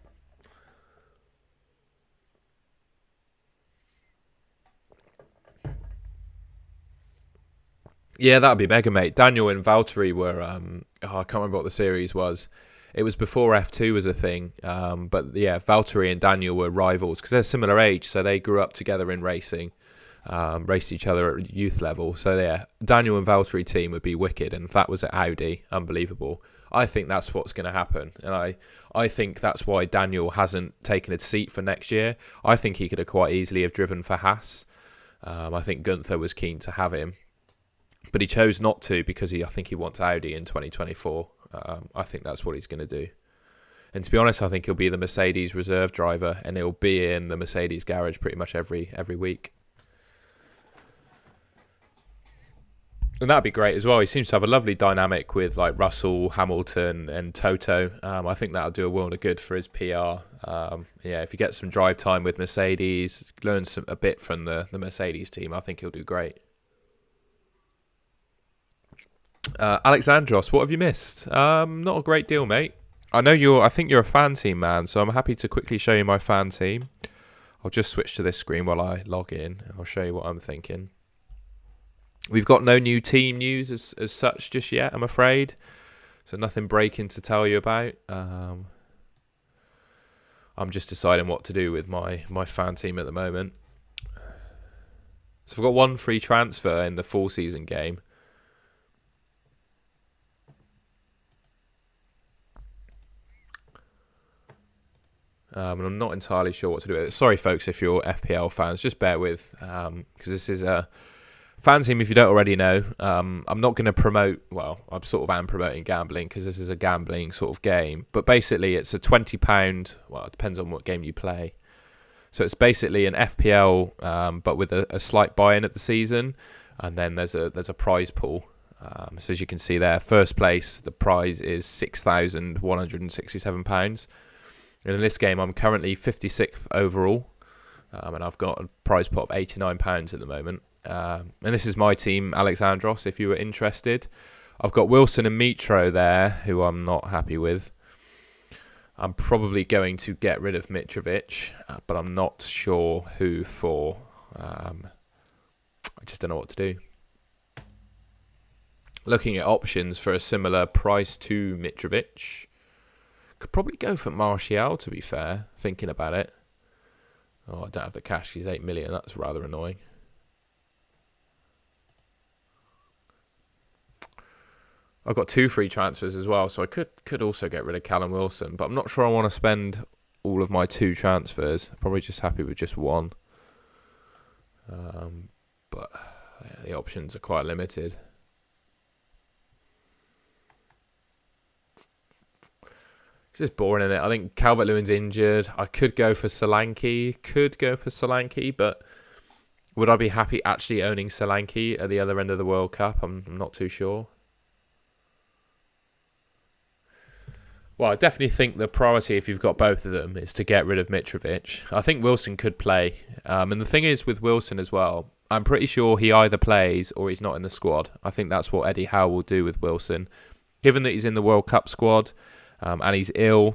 Yeah, that'd be mega, mate. Daniel and Valtteri were, I can't remember what the series was. It was before F2 was a thing. But yeah, Valtteri and Daniel were rivals because they're similar age, so they grew up together in racing, raced each other at youth level. So yeah, Daniel and Valtteri team would be wicked, and if that was at Audi, unbelievable. I think that's what's going to happen, and I think that's why Daniel hasn't taken a seat for next year. I think he could have quite easily have driven for Haas. I think Gunther was keen to have him, but he chose not to because I think he wants Audi in 2024. I think that's what he's going to do. And to be honest, I think he'll be the Mercedes reserve driver, and he'll be in the Mercedes garage pretty much every week. And that'd be great as well. He seems to have a lovely dynamic with like Russell, Hamilton, and Toto. I think that'll do a world of good for his PR. Yeah, if he gets some drive time with Mercedes, learns a bit from the Mercedes team, I think he'll do great. Alexandros, what have you missed? Not a great deal, mate. I think you're a fan team man, so I'm happy to quickly show you my fan team. I'll just switch to this screen while I log in. I'll show you what I'm thinking. We've got no new team news as such just yet, I'm afraid. So nothing breaking to tell you about. I'm just deciding what to do with my fan team at the moment. So I've got one free transfer in the full season game. And I'm not entirely sure what to do with it. Sorry, folks, if you're FPL fans, just bear with, because this is a fan team. If you don't already know, I'm not going to promote. Well, I'm sort of am promoting gambling because this is a gambling sort of game. But basically, it's a £20. Well, it depends on what game you play. So it's basically an FPL, but with a slight buy-in at the season, and then there's a prize pool. So as you can see there, first place, the prize is £6,167. And in this game, I'm currently 56th overall, and I've got a prize pot of £89 at the moment. And this is my team, Alexandros, if you were interested. I've got Wilson and Mitro there, who I'm not happy with. I'm probably going to get rid of Mitrovic, but I'm not sure who for. I just don't know what to do. Looking at options for a similar price to Mitrovic. Could probably go for Martial, to be fair, thinking about it. Oh, I don't have the cash. He's 8 million. That's rather annoying. I've got 2 free transfers as well, so I could also get rid of Callum Wilson, but I'm not sure I want to spend all of my 2 transfers. I'm probably just happy with just 1. But yeah, the options are quite limited. It's just boring, isn't it? I think Calvert-Lewin's injured. I could go for Solanke. But would I be happy actually owning Solanke at the other end of the World Cup? I'm not too sure. Well, I definitely think the priority, if you've got both of them, is to get rid of Mitrovic. I think Wilson could play. And the thing is with Wilson as well, I'm pretty sure he either plays or he's not in the squad. I think that's what Eddie Howe will do with Wilson. Given that he's in the World Cup squad and he's ill,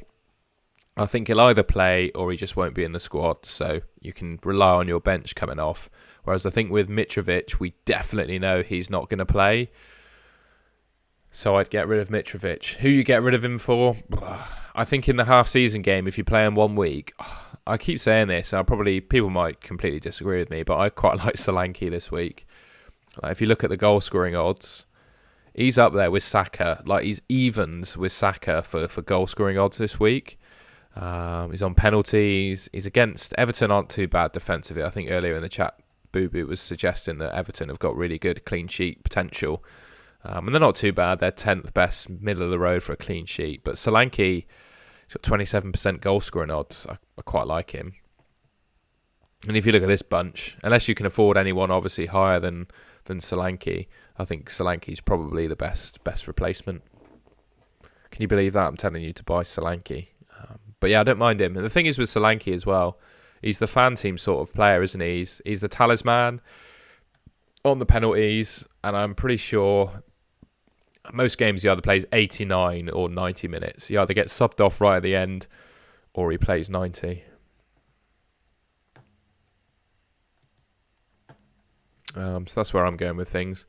I think he'll either play or he just won't be in the squad. So you can rely on your bench coming off. Whereas I think with Mitrovic, we definitely know he's not going to play. So I'd get rid of Mitrovic. Who you get rid of him for? I think in the half-season game, if you play in 1 week, I keep saying this. People might completely disagree with me, but I quite like Solanke this week. If you look at the goal-scoring odds, he's up there with Saka. He's evens with Saka for goal-scoring odds this week. He's on penalties. He's against Everton. Aren't too bad defensively. I think earlier in the chat, Boo Boo was suggesting that Everton have got really good clean sheet potential. And they're not too bad. They're 10th best, middle of the road for a clean sheet. But Solanke, he's got 27% goal scoring odds. I quite like him. And if you look at this bunch, unless you can afford anyone obviously higher than Solanke, I think Solanke's probably the best replacement. Can you believe that? I'm telling you to buy Solanke. But yeah, I don't mind him. And the thing is with Solanke as well, he's the fan team sort of player, isn't he? He's the talisman on the penalties, and I'm pretty sure most games he either plays 89 or 90 minutes. He either gets subbed off right at the end or he plays 90. So that's where I'm going with things.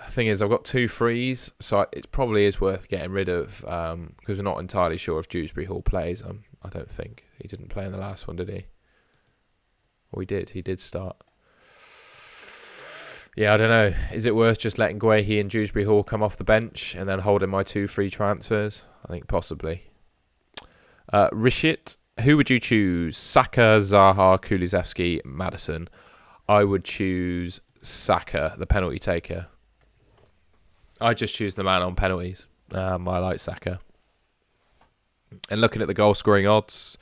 The thing is, I've got 2 frees, so it probably is worth getting rid of because we're not entirely sure if Dewsbury Hall plays. I don't think. He didn't play in the last one, did he? Or he did. He did start. Yeah, I don't know. Is it worth just letting Guehi and Dewsbury Hall come off the bench and then holding my 2 free transfers? I think possibly. Rishit, who would you choose? Saka, Zaha, Kulusevski, Maddison. I would choose Saka, the penalty taker. I just choose the man on penalties. I like Saka. And looking at the goal scoring odds,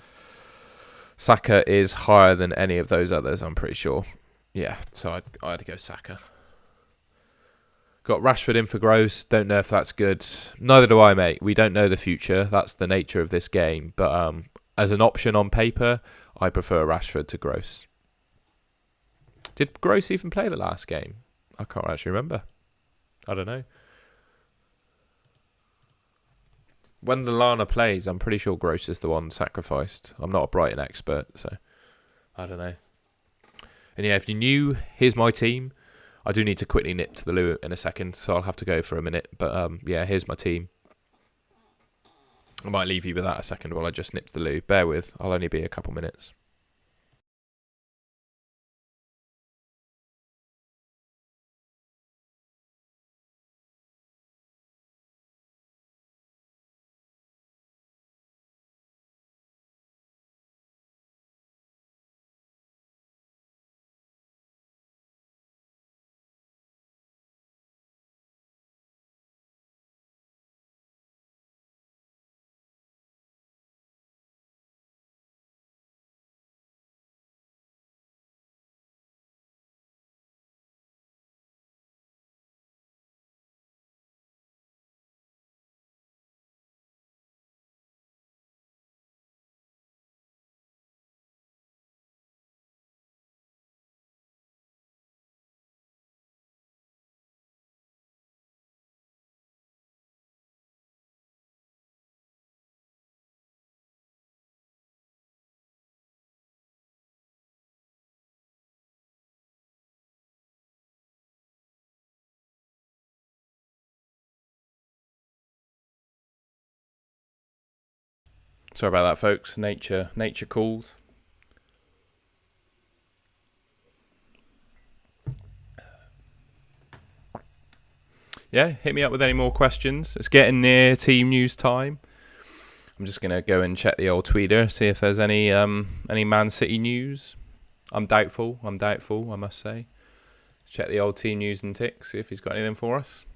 Saka is higher than any of those others, I'm pretty sure. Yeah, so I'd go Saka. Got Rashford in for Gross. Don't know if that's good. Neither do I, mate. We don't know the future. That's the nature of this game. But as an option on paper, I prefer Rashford to Gross. Did Gross even play the last game? I can't actually remember. I don't know. When Lallana plays, I'm pretty sure Gross is the one sacrificed. I'm not a Brighton expert, so I don't know. And yeah, if you're new, here's my team. I do need to quickly nip to the loo in a second, so I'll have to go for a minute. But yeah, here's my team. I might leave you with that a second while I just nip to the loo. Bear with, I'll only be a couple minutes. Sorry about that, folks. Nature calls. Yeah, hit me up with any more questions. It's getting near team news time. I'm just gonna go and check the old Twitter, see if there's any Man City news. I'm doubtful, I must say. Check the old team news and ticks, see if he's got anything for us.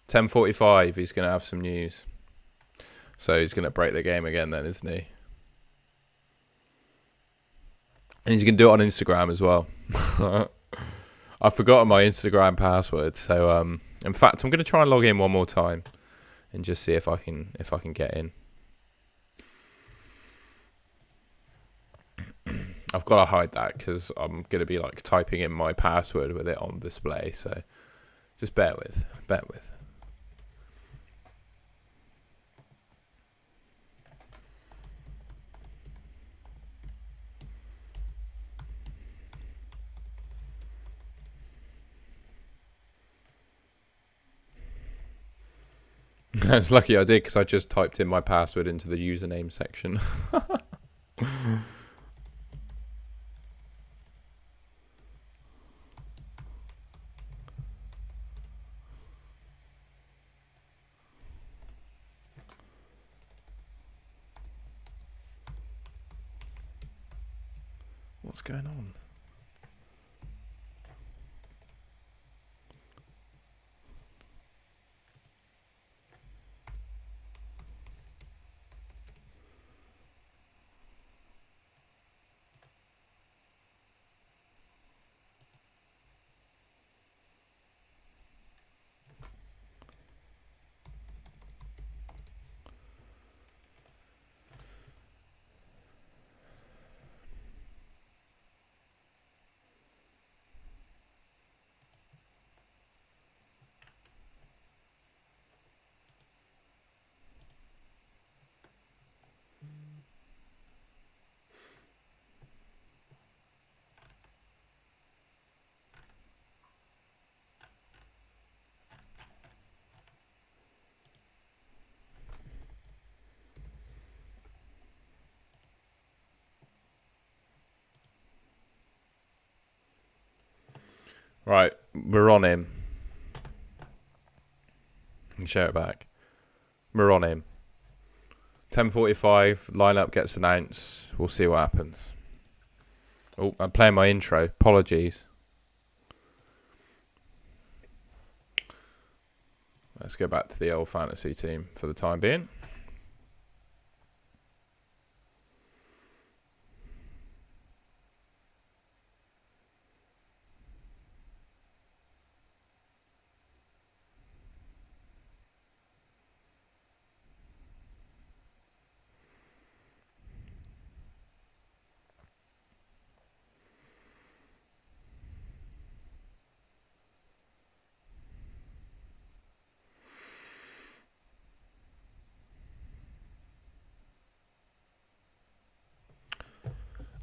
10:45, he's gonna have some news. So he's gonna break the game again then, isn't he? And he's gonna do it on Instagram as well. I've forgotten my Instagram password, so in fact I'm gonna try and log in one more time and just see if I can get in. I've got to hide that because I'm gonna be like typing in my password with it on display, so just bear with. It's lucky I did because I just typed in my password into the username section. What's going on? Right, we're on him. And share it back. We're on him. 10:45, lineup gets announced. We'll see what happens. Oh, I'm playing my intro. Apologies. Let's go back to the old fantasy team for the time being.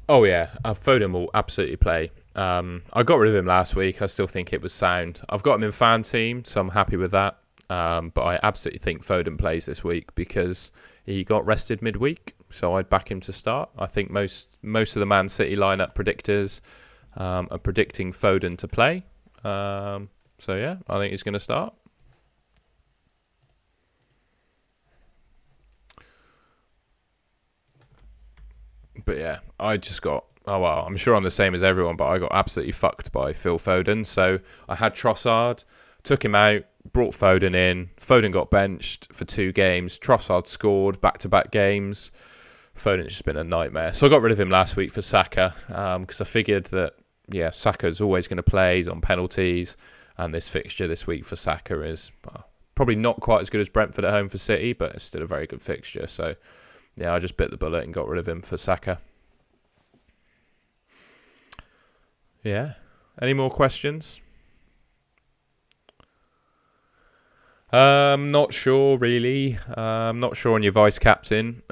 Oh yeah, Foden will absolutely play. I got rid of him last week. I still think it was sound. I've got him in fan team, so I'm happy with that. But I absolutely think Foden plays this week because he got rested midweek, so I'd back him to start. I think most of the Man City lineup predictors are predicting Foden to play. So yeah, I think he's going to start. But yeah, I just got, I'm sure I'm the same as everyone, but I got absolutely fucked by Phil Foden. So I had Trossard, took him out, brought Foden in. Foden got benched for 2 games. Trossard scored back-to-back games. Foden's just been a nightmare. So I got rid of him last week for Saka because I figured that, Saka's always going to play. He's on penalties. And this fixture this week for Saka is probably not quite as good as Brentford at home for City, but it's still a very good fixture. So yeah, I just bit the bullet and got rid of him for Saka. Yeah. Any more questions? Not sure, really. Not sure on your vice captain.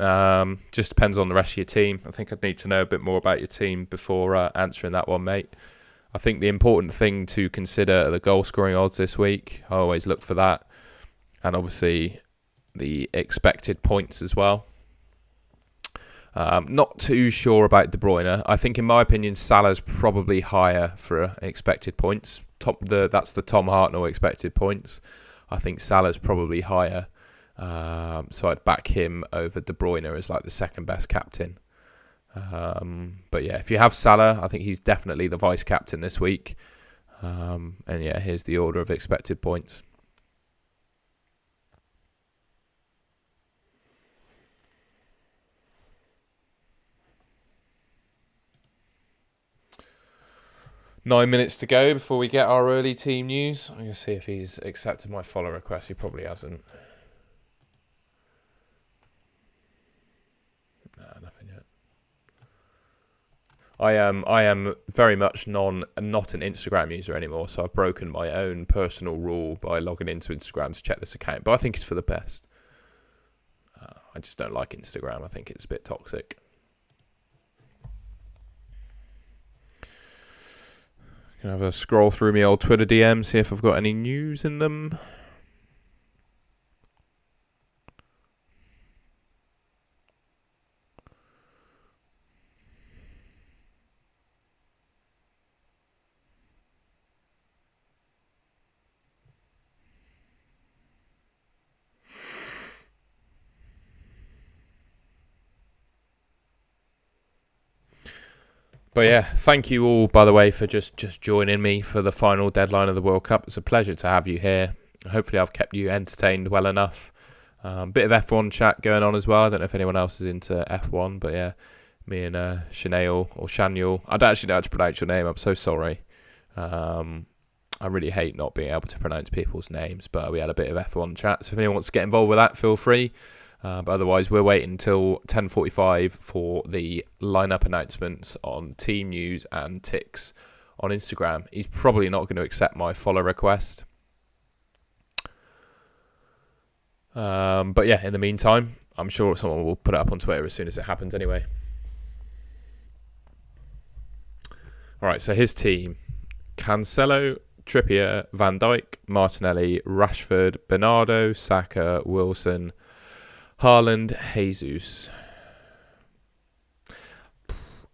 Just depends on the rest of your team. I think I'd need to know a bit more about your team before answering that one, mate. I think the important thing to consider are the goal scoring odds this week. I always look for that. And obviously the expected points as well. Not too sure about De Bruyne. I think, in my opinion, Salah's probably higher for expected points. That's the Tom Hartnell expected points. I think Salah's probably higher. So I'd back him over De Bruyne as like the second best captain. But yeah, if you have Salah, I think he's definitely the vice captain this week. And yeah, here's the order of expected points. Nine minutes to go before we get our early team news. I'm going to see if he's accepted my follow request. He probably hasn't. No, nothing yet. I am very much not an Instagram user anymore, so I've broken my own personal rule by logging into Instagram to check this account. But I think it's for the best. I just don't like Instagram. I think it's a bit toxic. Can have a scroll through my old Twitter DMs, see if I've got any news in them. But yeah, thank you all, by the way, for just joining me for the final deadline of the World Cup. It's a pleasure to have you here. Hopefully I've kept you entertained well enough. Bit of F1 chat going on as well. I don't know if anyone else is into F1, but yeah, me and Chanel or Shaniel. I don't actually know how to pronounce your name. I'm so sorry. I really hate not being able to pronounce people's names, but we had a bit of F1 chat. So if anyone wants to get involved with that, feel free. But otherwise, we're waiting until 10:45 for the lineup announcements on Team News and Ticks on Instagram. He's probably not going to accept my follow request. But yeah, in the meantime, I'm sure someone will put it up on Twitter as soon as it happens anyway. All right, so his team: Cancelo, Trippier, Van Dijk, Martinelli, Rashford, Bernardo, Saka, Wilson, Haaland, Jesus.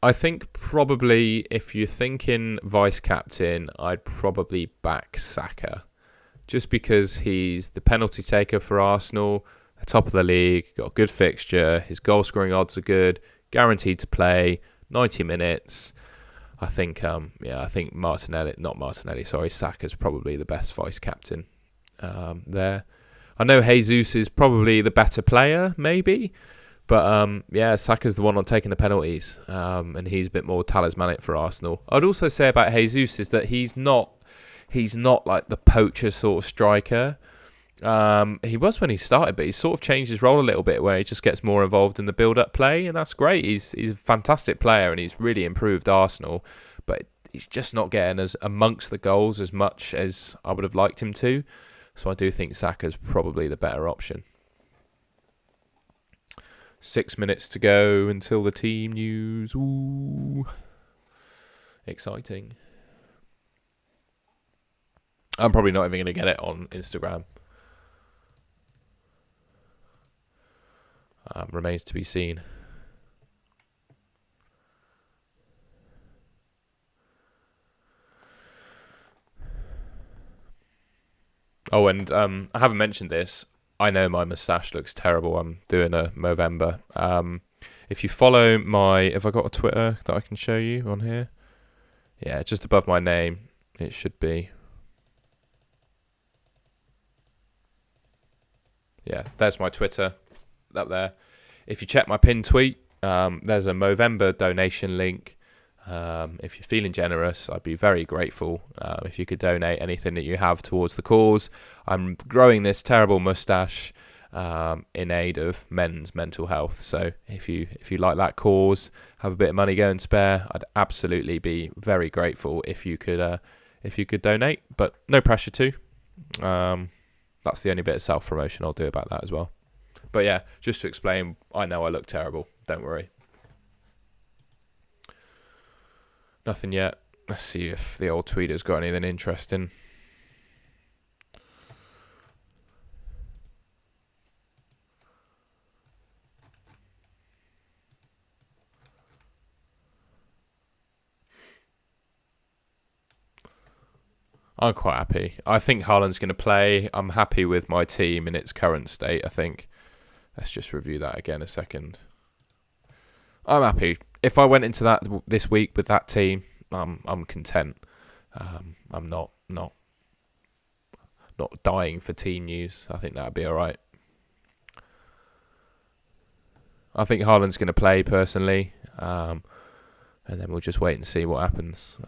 I think probably if you're thinking vice captain, I'd probably back Saka. Just because he's the penalty taker for Arsenal, the top of the league, got a good fixture, his goal scoring odds are good, guaranteed to play, 90 minutes. I think Saka's probably the best vice captain there. I know Jesus is probably the better player, maybe, but Saka's the one on taking the penalties, and he's a bit more talismanic for Arsenal. I'd also say about Jesus is that he's not like the poacher sort of striker. He was when he started, but he's sort of changed his role a little bit, where he just gets more involved in the build-up play, and that's great. He's a fantastic player, and he's really improved Arsenal, but he's just not getting as amongst the goals as much as I would have liked him to. So I do think Saka's probably the better option. 6 minutes to go until the team news. Ooh, exciting. I'm probably not even going to get it on Instagram. Remains to be seen. Oh, and I haven't mentioned this. I know my moustache looks terrible. I'm doing a Movember. If you follow have I got a Twitter that I can show you on here? Yeah, just above my name, it should be. Yeah, there's my Twitter up there. If you check my pinned tweet, there's a Movember donation link. If you're feeling generous, I'd be very grateful if you could donate anything that you have towards the cause. I'm growing this terrible moustache in aid of men's mental health. So if you like that cause, have a bit of money going spare, I'd absolutely be very grateful if you could donate. But no pressure to. That's the only bit of self-promotion I'll do about that as well. But yeah, just to explain, I know I look terrible. Don't worry. Nothing yet. Let's see if the old tweeter's got anything interesting. I'm quite happy. I think Haaland's going to play. I'm happy with my team in its current state, I think. Let's just review that again a second. I'm happy. If I went into that this week with that team, I'm content. I'm not dying for team news. I think that'd be all right. I think Haaland's going to play personally, and then we'll just wait and see what happens.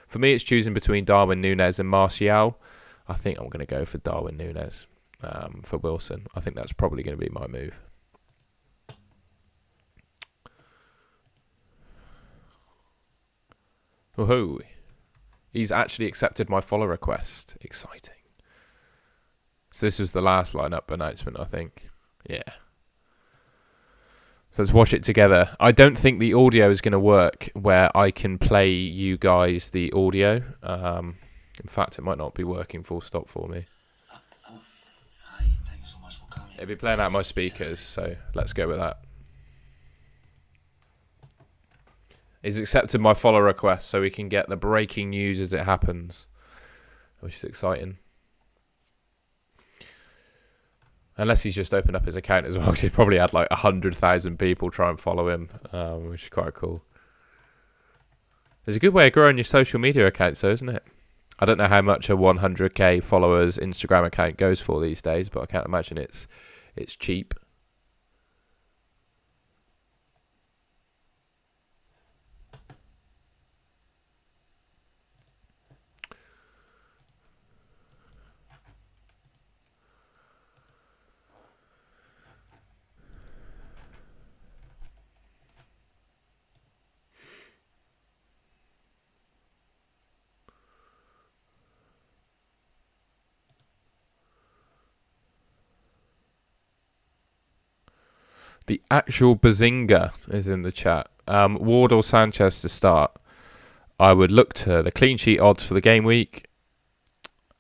For me, it's choosing between Darwin Núñez and Martial. I think I'm going to go for Darwin Núñez for Wilson. I think that's probably going to be my move. Woohoo! He's actually accepted my follow request. Exciting. So this was the last lineup announcement, I think. Yeah. So let's watch it together. I don't think the audio is going to work where I can play you guys the audio. In fact, it might not be working full stop for me. Hi, thank you so much for coming. It'll be playing out my speakers, so let's go with that. He's accepted my follow request so we can get the breaking news as it happens, which is exciting. Unless he's just opened up his account as well, because he's probably had like 100,000 people try and follow him, which is quite cool. There's a good way of growing your social media accounts, though, isn't it? I don't know how much a 100k followers Instagram account goes for these days, but I can't imagine it's cheap. The actual Bazinga is in the chat. Ward or Sanchez to start. I would look to the clean sheet odds for the game week.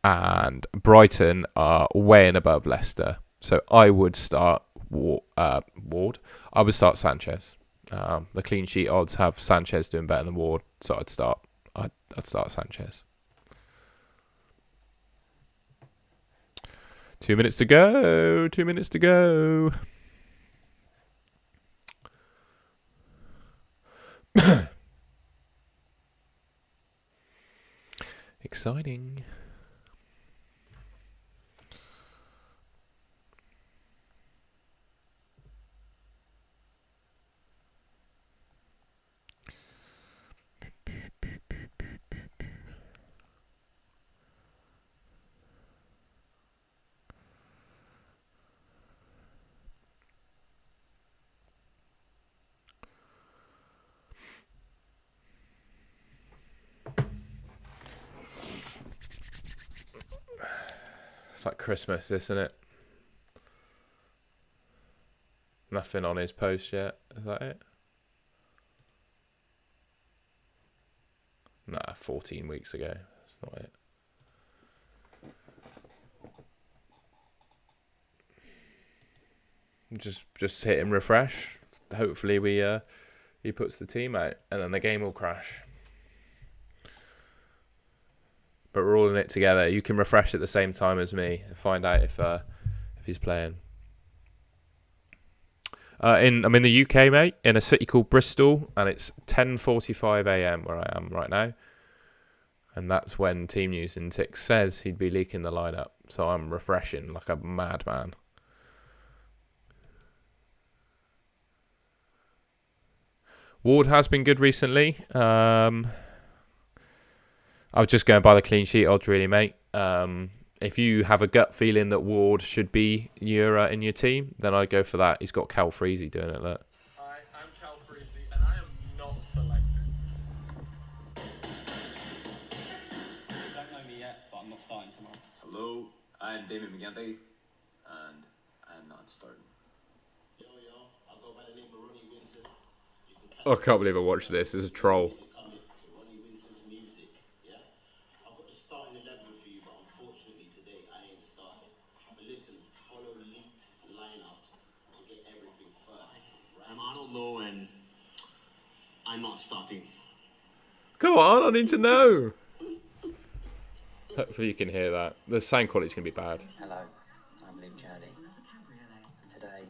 And Brighton are way and above Leicester. So I would start Ward. I would start Sanchez. The clean sheet odds have Sanchez doing better than Ward. So I'd start Sanchez. 2 minutes to go. 2 minutes to go. Exciting. It's like Christmas, isn't it? Nothing on his post yet. Is that it? Nah, 14 weeks ago. That's not it. Just hit him refresh. Hopefully he puts the team out and then the game will crash. But we're all in it together. You can refresh at the same time as me and find out if he's playing. I'm in the UK, mate, in a city called Bristol, and it's 10:45 a.m. where I am right now. And that's when Team News and Tick says he'd be leaking the lineup. So I'm refreshing like a madman. Ward has been good recently. I was just going by the clean sheet odds, really, mate. If you have a gut feeling that Ward should be in your team, then I'd go for that. He's got Cal Freezy doing it, look. Hi, I'm Cal Freezy, and I am not selected. You don't know me yet, but I'm not starting tomorrow. Hello, I'm Damien McGinty, and I'm not starting. Yo, I go by the name of Ronnie Winters. I can't believe I watched this. This is a troll. Ronnie Winters music, yeah? I've got the starting 11 for you, but unfortunately today I ain't starting. But listen, follow leaked lineups and get everything first. Right? I'm Arnold Lowe and I'm not starting. Come on, I need to know. Hopefully you can hear that. The sound quality's going to be bad. Hello, I'm Luke Charlie. And today,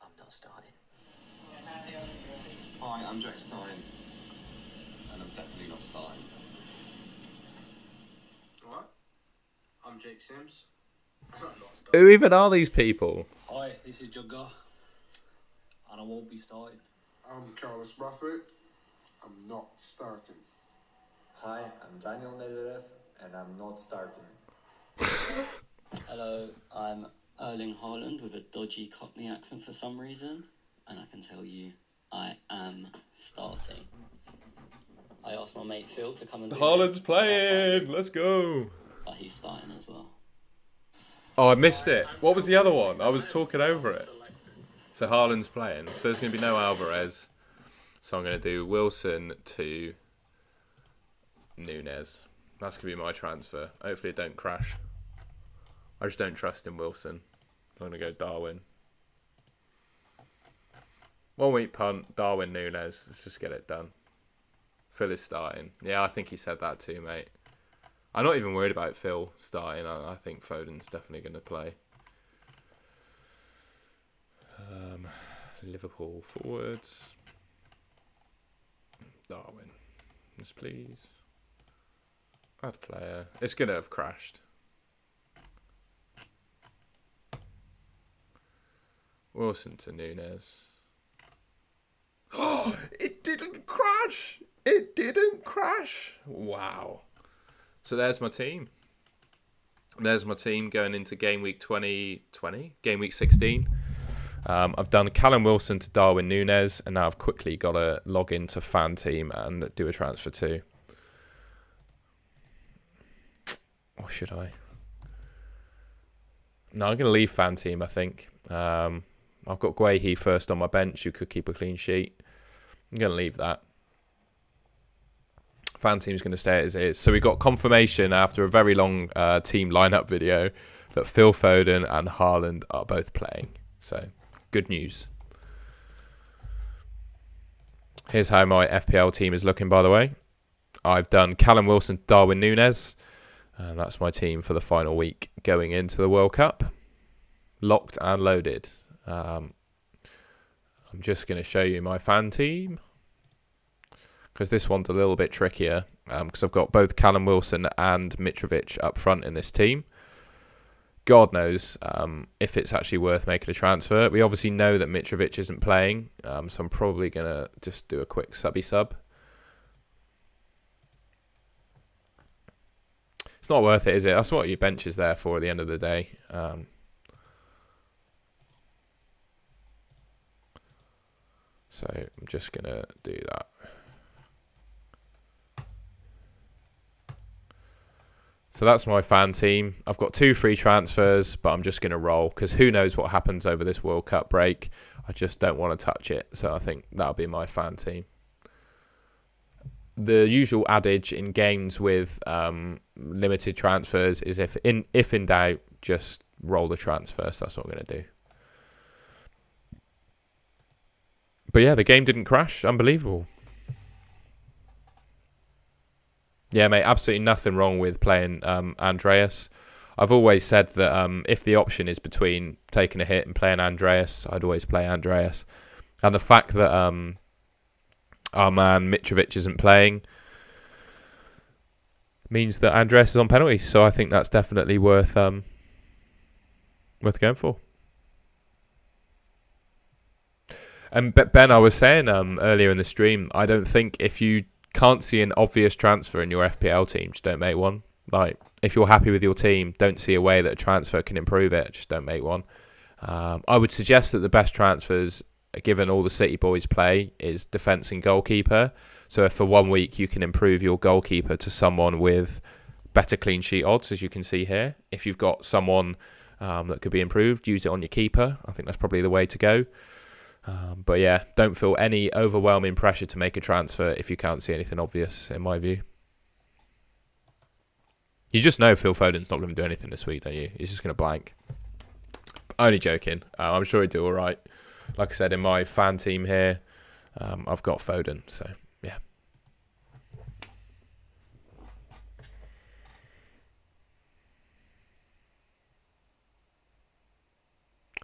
I'm not starting. Hi, I'm Jack Stein, and I'm definitely not starting. What? I'm Jake Sims. I'm not starting. Who even are these people? Hi, this is Jugger, and I won't be starting. I'm Carlos Buffett. I'm not starting. Hi, I'm Daniel Nederev, and I'm not starting. Hello, I'm Erling Haaland with a dodgy Cockney accent for some reason, and I can tell you, I am starting. I asked my mate Phil to come and do Haaland's this, playing. Let's go. but he's starting as well. Oh, I missed it. What was the other one? I was talking over it. So Haaland's playing. So there's going to be no Alvarez. So I'm going to do Wilson to Nunes. That's going to be my transfer. Hopefully it don't crash. I just don't trust in Wilson. I'm going to go Darwin. 1 week punt, Darwin, Nunes. Let's just get it done. Phil is starting. Yeah, I think he said that too, mate. I'm not even worried about Phil starting. I think Foden's definitely going to play. Liverpool forwards. Darwin. Yes, please. Add player. It's going to have crashed. Wilson to Nunes. Oh, it didn't crash! It didn't crash! Wow. So there's my team. There's my team going into game week 2020, game week 16. I've done Callum Wilson to Darwin Nunes, and now I've quickly got to log into Fan Team and do a transfer too. Or should I? No, I'm going to leave Fan Team, I think. I've got Guehi first on my bench, who could keep a clean sheet. I'm going to leave that. Fan Team's going to stay as it is. So we got confirmation after a very long team lineup video that Phil Foden and Haaland are both playing. So good news. Here's how my FPL team is looking, by the way. I've done Callum Wilson, Darwin Nunes. And that's my team for the final week going into the World Cup. Locked and loaded. I'm just going to show you my fan team, because this one's a little bit trickier, because I've got both Callum Wilson and Mitrovic up front in this team. God knows if it's actually worth making a transfer. We obviously know that Mitrovic isn't playing, so I'm probably going to just do a quick subby sub. It's not worth it, is it? That's what your bench is there for at the end of the day. So I'm just going to do that. So that's my fan team. I've got 2 free transfers, but I'm just going to roll, because who knows what happens over this World Cup break. I just don't want to touch it. So I think that'll be my fan team. The usual adage in games with limited transfers is if in doubt, just roll the transfers. That's what I'm going to do. But yeah, the game didn't crash. Unbelievable. Yeah, mate, absolutely nothing wrong with playing Andreas. I've always said that if the option is between taking a hit and playing Andreas, I'd always play Andreas. And the fact that our man Mitrovic isn't playing means that Andreas is on penalties. So I think that's definitely worth going for. And Ben, I was saying earlier in the stream, I don't think if you can't see an obvious transfer in your FPL team, just don't make one. Like, if you're happy with your team, don't see a way that a transfer can improve it, just don't make one. I would suggest that the best transfers, given all the City boys play, is defence and goalkeeper. So if for 1 week you can improve your goalkeeper to someone with better clean sheet odds, as you can see here, if you've got someone that could be improved, use it on your keeper. I think that's probably the way to go. But yeah, don't feel any overwhelming pressure to make a transfer if you can't see anything obvious, in my view. You just know Phil Foden's not going to do anything this week, don't you? He's just going to blank. Only joking. I'm sure he'd do all right. Like I said, in my fan team here, I've got Foden, so yeah.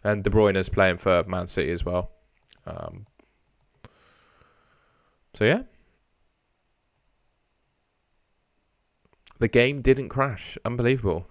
And De Bruyne is playing for Man City as well. So yeah. The game didn't crash. Unbelievable.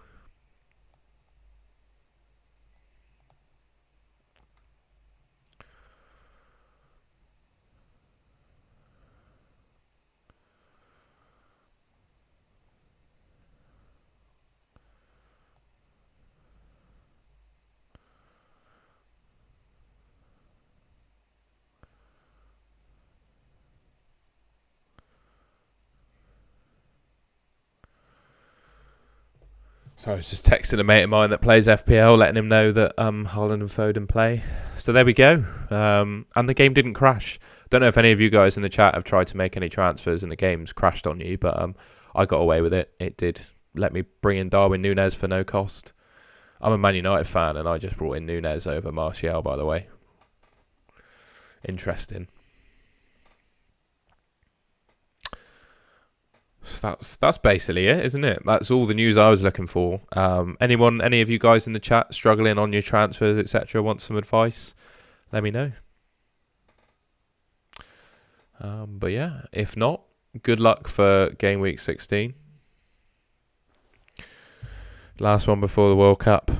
So I was just texting a mate of mine that plays FPL, letting him know that Haaland and Foden play. So there we go. And the game didn't crash. Don't know if any of you guys in the chat have tried to make any transfers and the game's crashed on you, but I got away with it. It did let me bring in Darwin Núñez for no cost. I'm a Man United fan, and I just brought in Núñez over Martial, by the way. Interesting. So that's basically it, isn't it? That's all the news I was looking for. Any of you guys in the chat struggling on your transfers, etc., want some advice? Let me know. But yeah, if not, good luck for game week 16. Last one before the World Cup.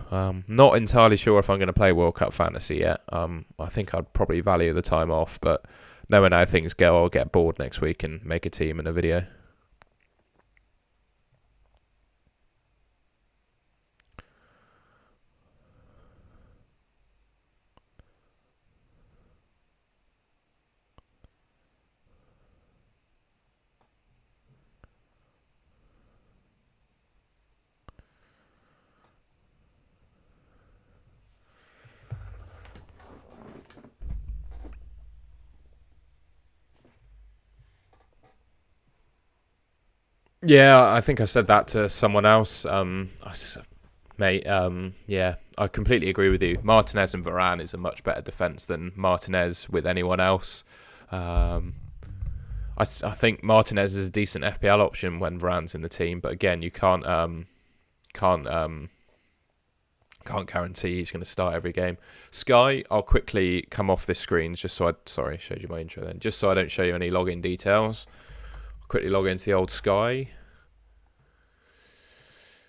Not entirely sure if I'm going to play World Cup Fantasy yet. I think I'd probably value the time off, but knowing how things go, I'll get bored next week and make a team and a video. Yeah, I think I said that to someone else. Mate, yeah, I completely agree with you. Martinez and Varane is a much better defence than Martinez with anyone else. I think Martinez is a decent FPL option when Varane's in the team, but again, you can't guarantee he's going to start every game. Sky, I'll quickly come off this screen just so I showed you my intro then, just so I don't show you any login details. Quickly log into the old Sky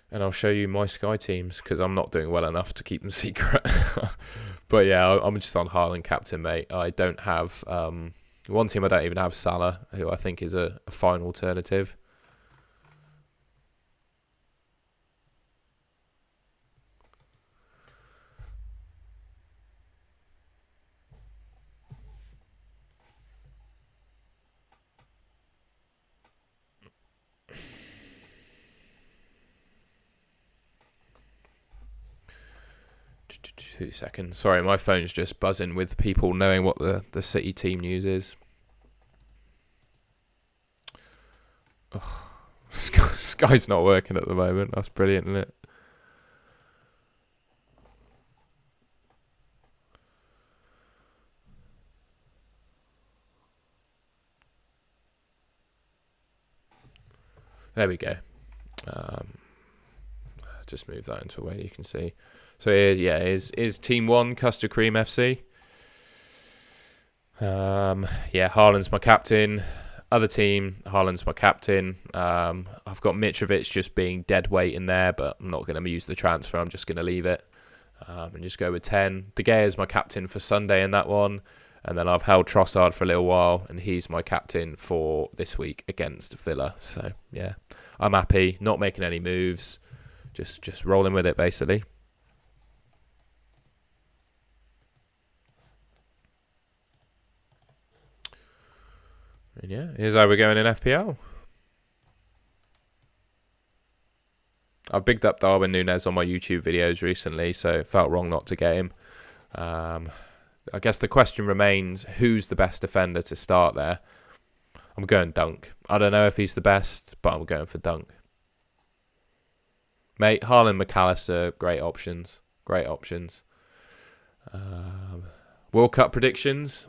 and I'll show you my Sky teams because I'm not doing well enough to keep them secret. But yeah, I'm just on Haaland captain, mate. I don't have one team. I don't even have Salah, who I think is a fine alternative. Two seconds. Sorry, my phone's just buzzing with people knowing what the City team news is. Ugh. Sky's not working at the moment. That's brilliant, isn't it? There we go. Just move that into a way you can see. So yeah, is Team 1 Custard Cream FC. Yeah, Haaland's my captain. Other team, Haaland's my captain. I've got Mitrovic just being dead weight in there, but I'm not going to use the transfer. I'm just going to leave it and just go with 10. De Gea is my captain for Sunday in that one. And then I've held Trossard for a little while, and he's my captain for this week against Villa. So, yeah, I'm happy, not making any moves, just rolling with it, basically. And yeah, here's how we're going in FPL. I've bigged up Darwin Núñez on my YouTube videos recently, so it felt wrong not to get him. I guess the question remains, who's the best defender to start there? I'm going Dunk. I don't know if he's the best, but I'm going for Dunk. Mate, Haaland, McAllister, great options. Great options. World Cup predictions.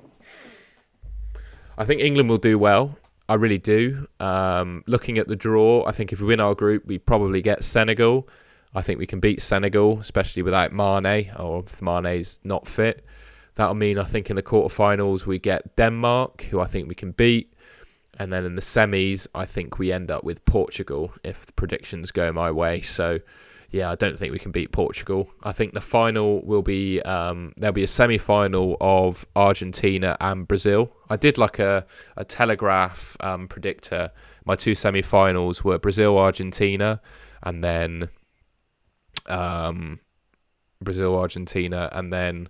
I think England will do well. I really do. Looking at the draw, I think if we win our group, we probably get Senegal. I think we can beat Senegal, especially without Mane, or if Mane's not fit. That'll mean, I think, in the quarterfinals we get Denmark, who I think we can beat. And then in the semis, I think we end up with Portugal if the predictions go my way. So, yeah, I don't think we can beat Portugal. I think the final will be, there'll be a semi-final of Argentina and Brazil. I did like a Telegraph predictor. My 2 semi-finals were Brazil-Argentina and then Brazil-Argentina and then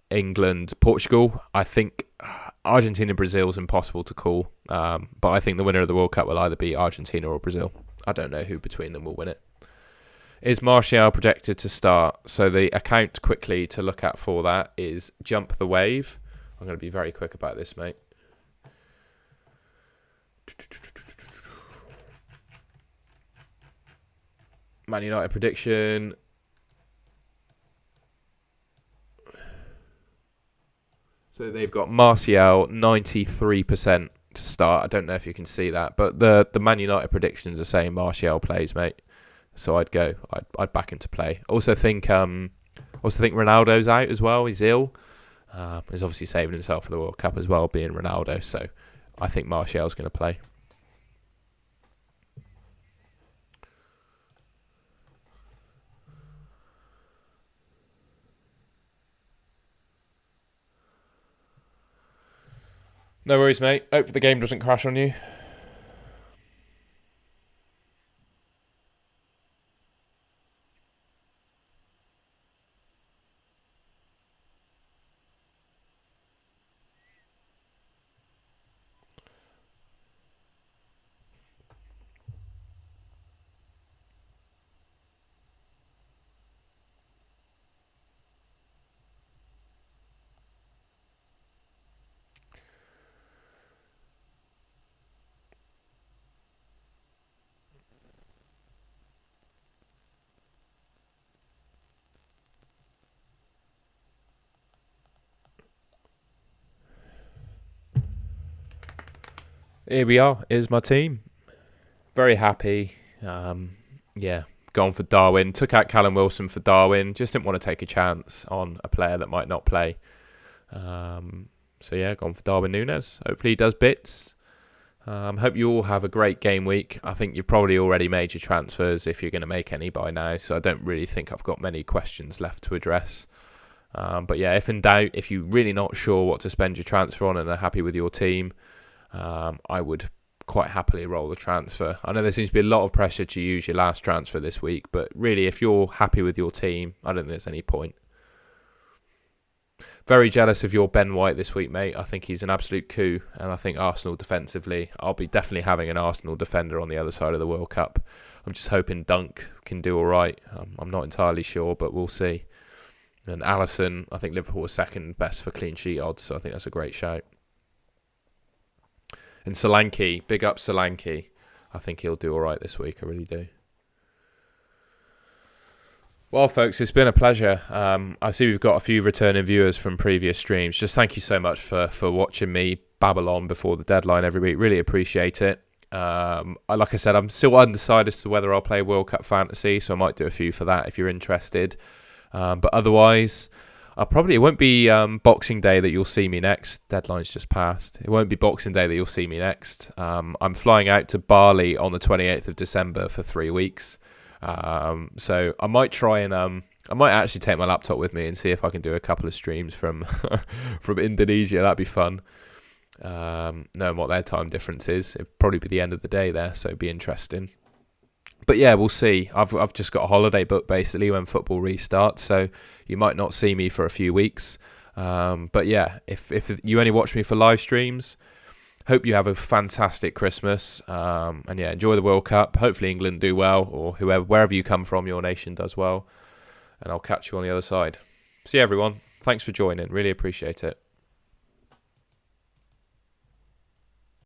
England-Portugal. I think Argentina-Brazil is impossible to call, but I think the winner of the World Cup will either be Argentina or Brazil. I don't know who between them will win it. Is Martial projected to start? So the account quickly to look at for that is Jump the Wave. I'm going to be very quick about this, mate. Man United prediction. So they've got Martial 93% to start. I don't know if you can see that, but the Man United predictions are saying Martial plays, mate. So I'd back him to play. Also think Ronaldo's out as well. He's ill. He's obviously saving himself for the World Cup as well, being Ronaldo. So I think Martial's going to play. No worries, mate. Hope the game doesn't crash on you. Here we are. Here's my team. Very happy. Gone for Darwin. Took out Callum Wilson for Darwin. Just didn't want to take a chance on a player that might not play. Gone for Darwin Núñez. Hopefully he does bits. Hope you all have a great game week. I think you've probably already made your transfers if you're going to make any by now. So I don't really think I've got many questions left to address. If in doubt, if you're really not sure what to spend your transfer on and are happy with your team, I would quite happily roll the transfer. I know there seems to be a lot of pressure to use your last transfer this week, but really, if you're happy with your team, I don't think there's any point. Very jealous of your Ben White this week, mate. I think he's an absolute coup, and I think Arsenal defensively, I'll be definitely having an Arsenal defender on the other side of the World Cup. I'm just hoping Dunk can do all right. I'm not entirely sure, but we'll see. And Alisson, I think Liverpool was second best for clean sheet odds, so I think that's a great shout. And Solanke, big up Solanke. I think he'll do all right this week. I really do. Well, folks, it's been a pleasure. I see we've got a few returning viewers from previous streams. Just thank you so much for watching me babble on before the deadline every week. Really appreciate it. Like I said, I'm still undecided as to whether I'll play World Cup Fantasy, so I might do a few for that if you're interested. But otherwise, it won't be Boxing Day that you'll see me next. Deadline's just passed. It won't be Boxing Day that you'll see me next. I'm flying out to Bali on the 28th of December for 3 weeks. So I might try and I might actually take my laptop with me and see if I can do a couple of streams from from Indonesia. That'd be fun. Knowing what their time difference is, it'd probably be the end of the day there, so it'd be interesting. But yeah, we'll see. I've just got a holiday booked basically when football restarts, so you might not see me for a few weeks. But yeah, if you only watch me for live streams, hope you have a fantastic Christmas. And yeah, enjoy the World Cup. Hopefully England do well, or wherever you come from, your nation does well. And I'll catch you on the other side. See you, everyone. Thanks for joining. Really appreciate it.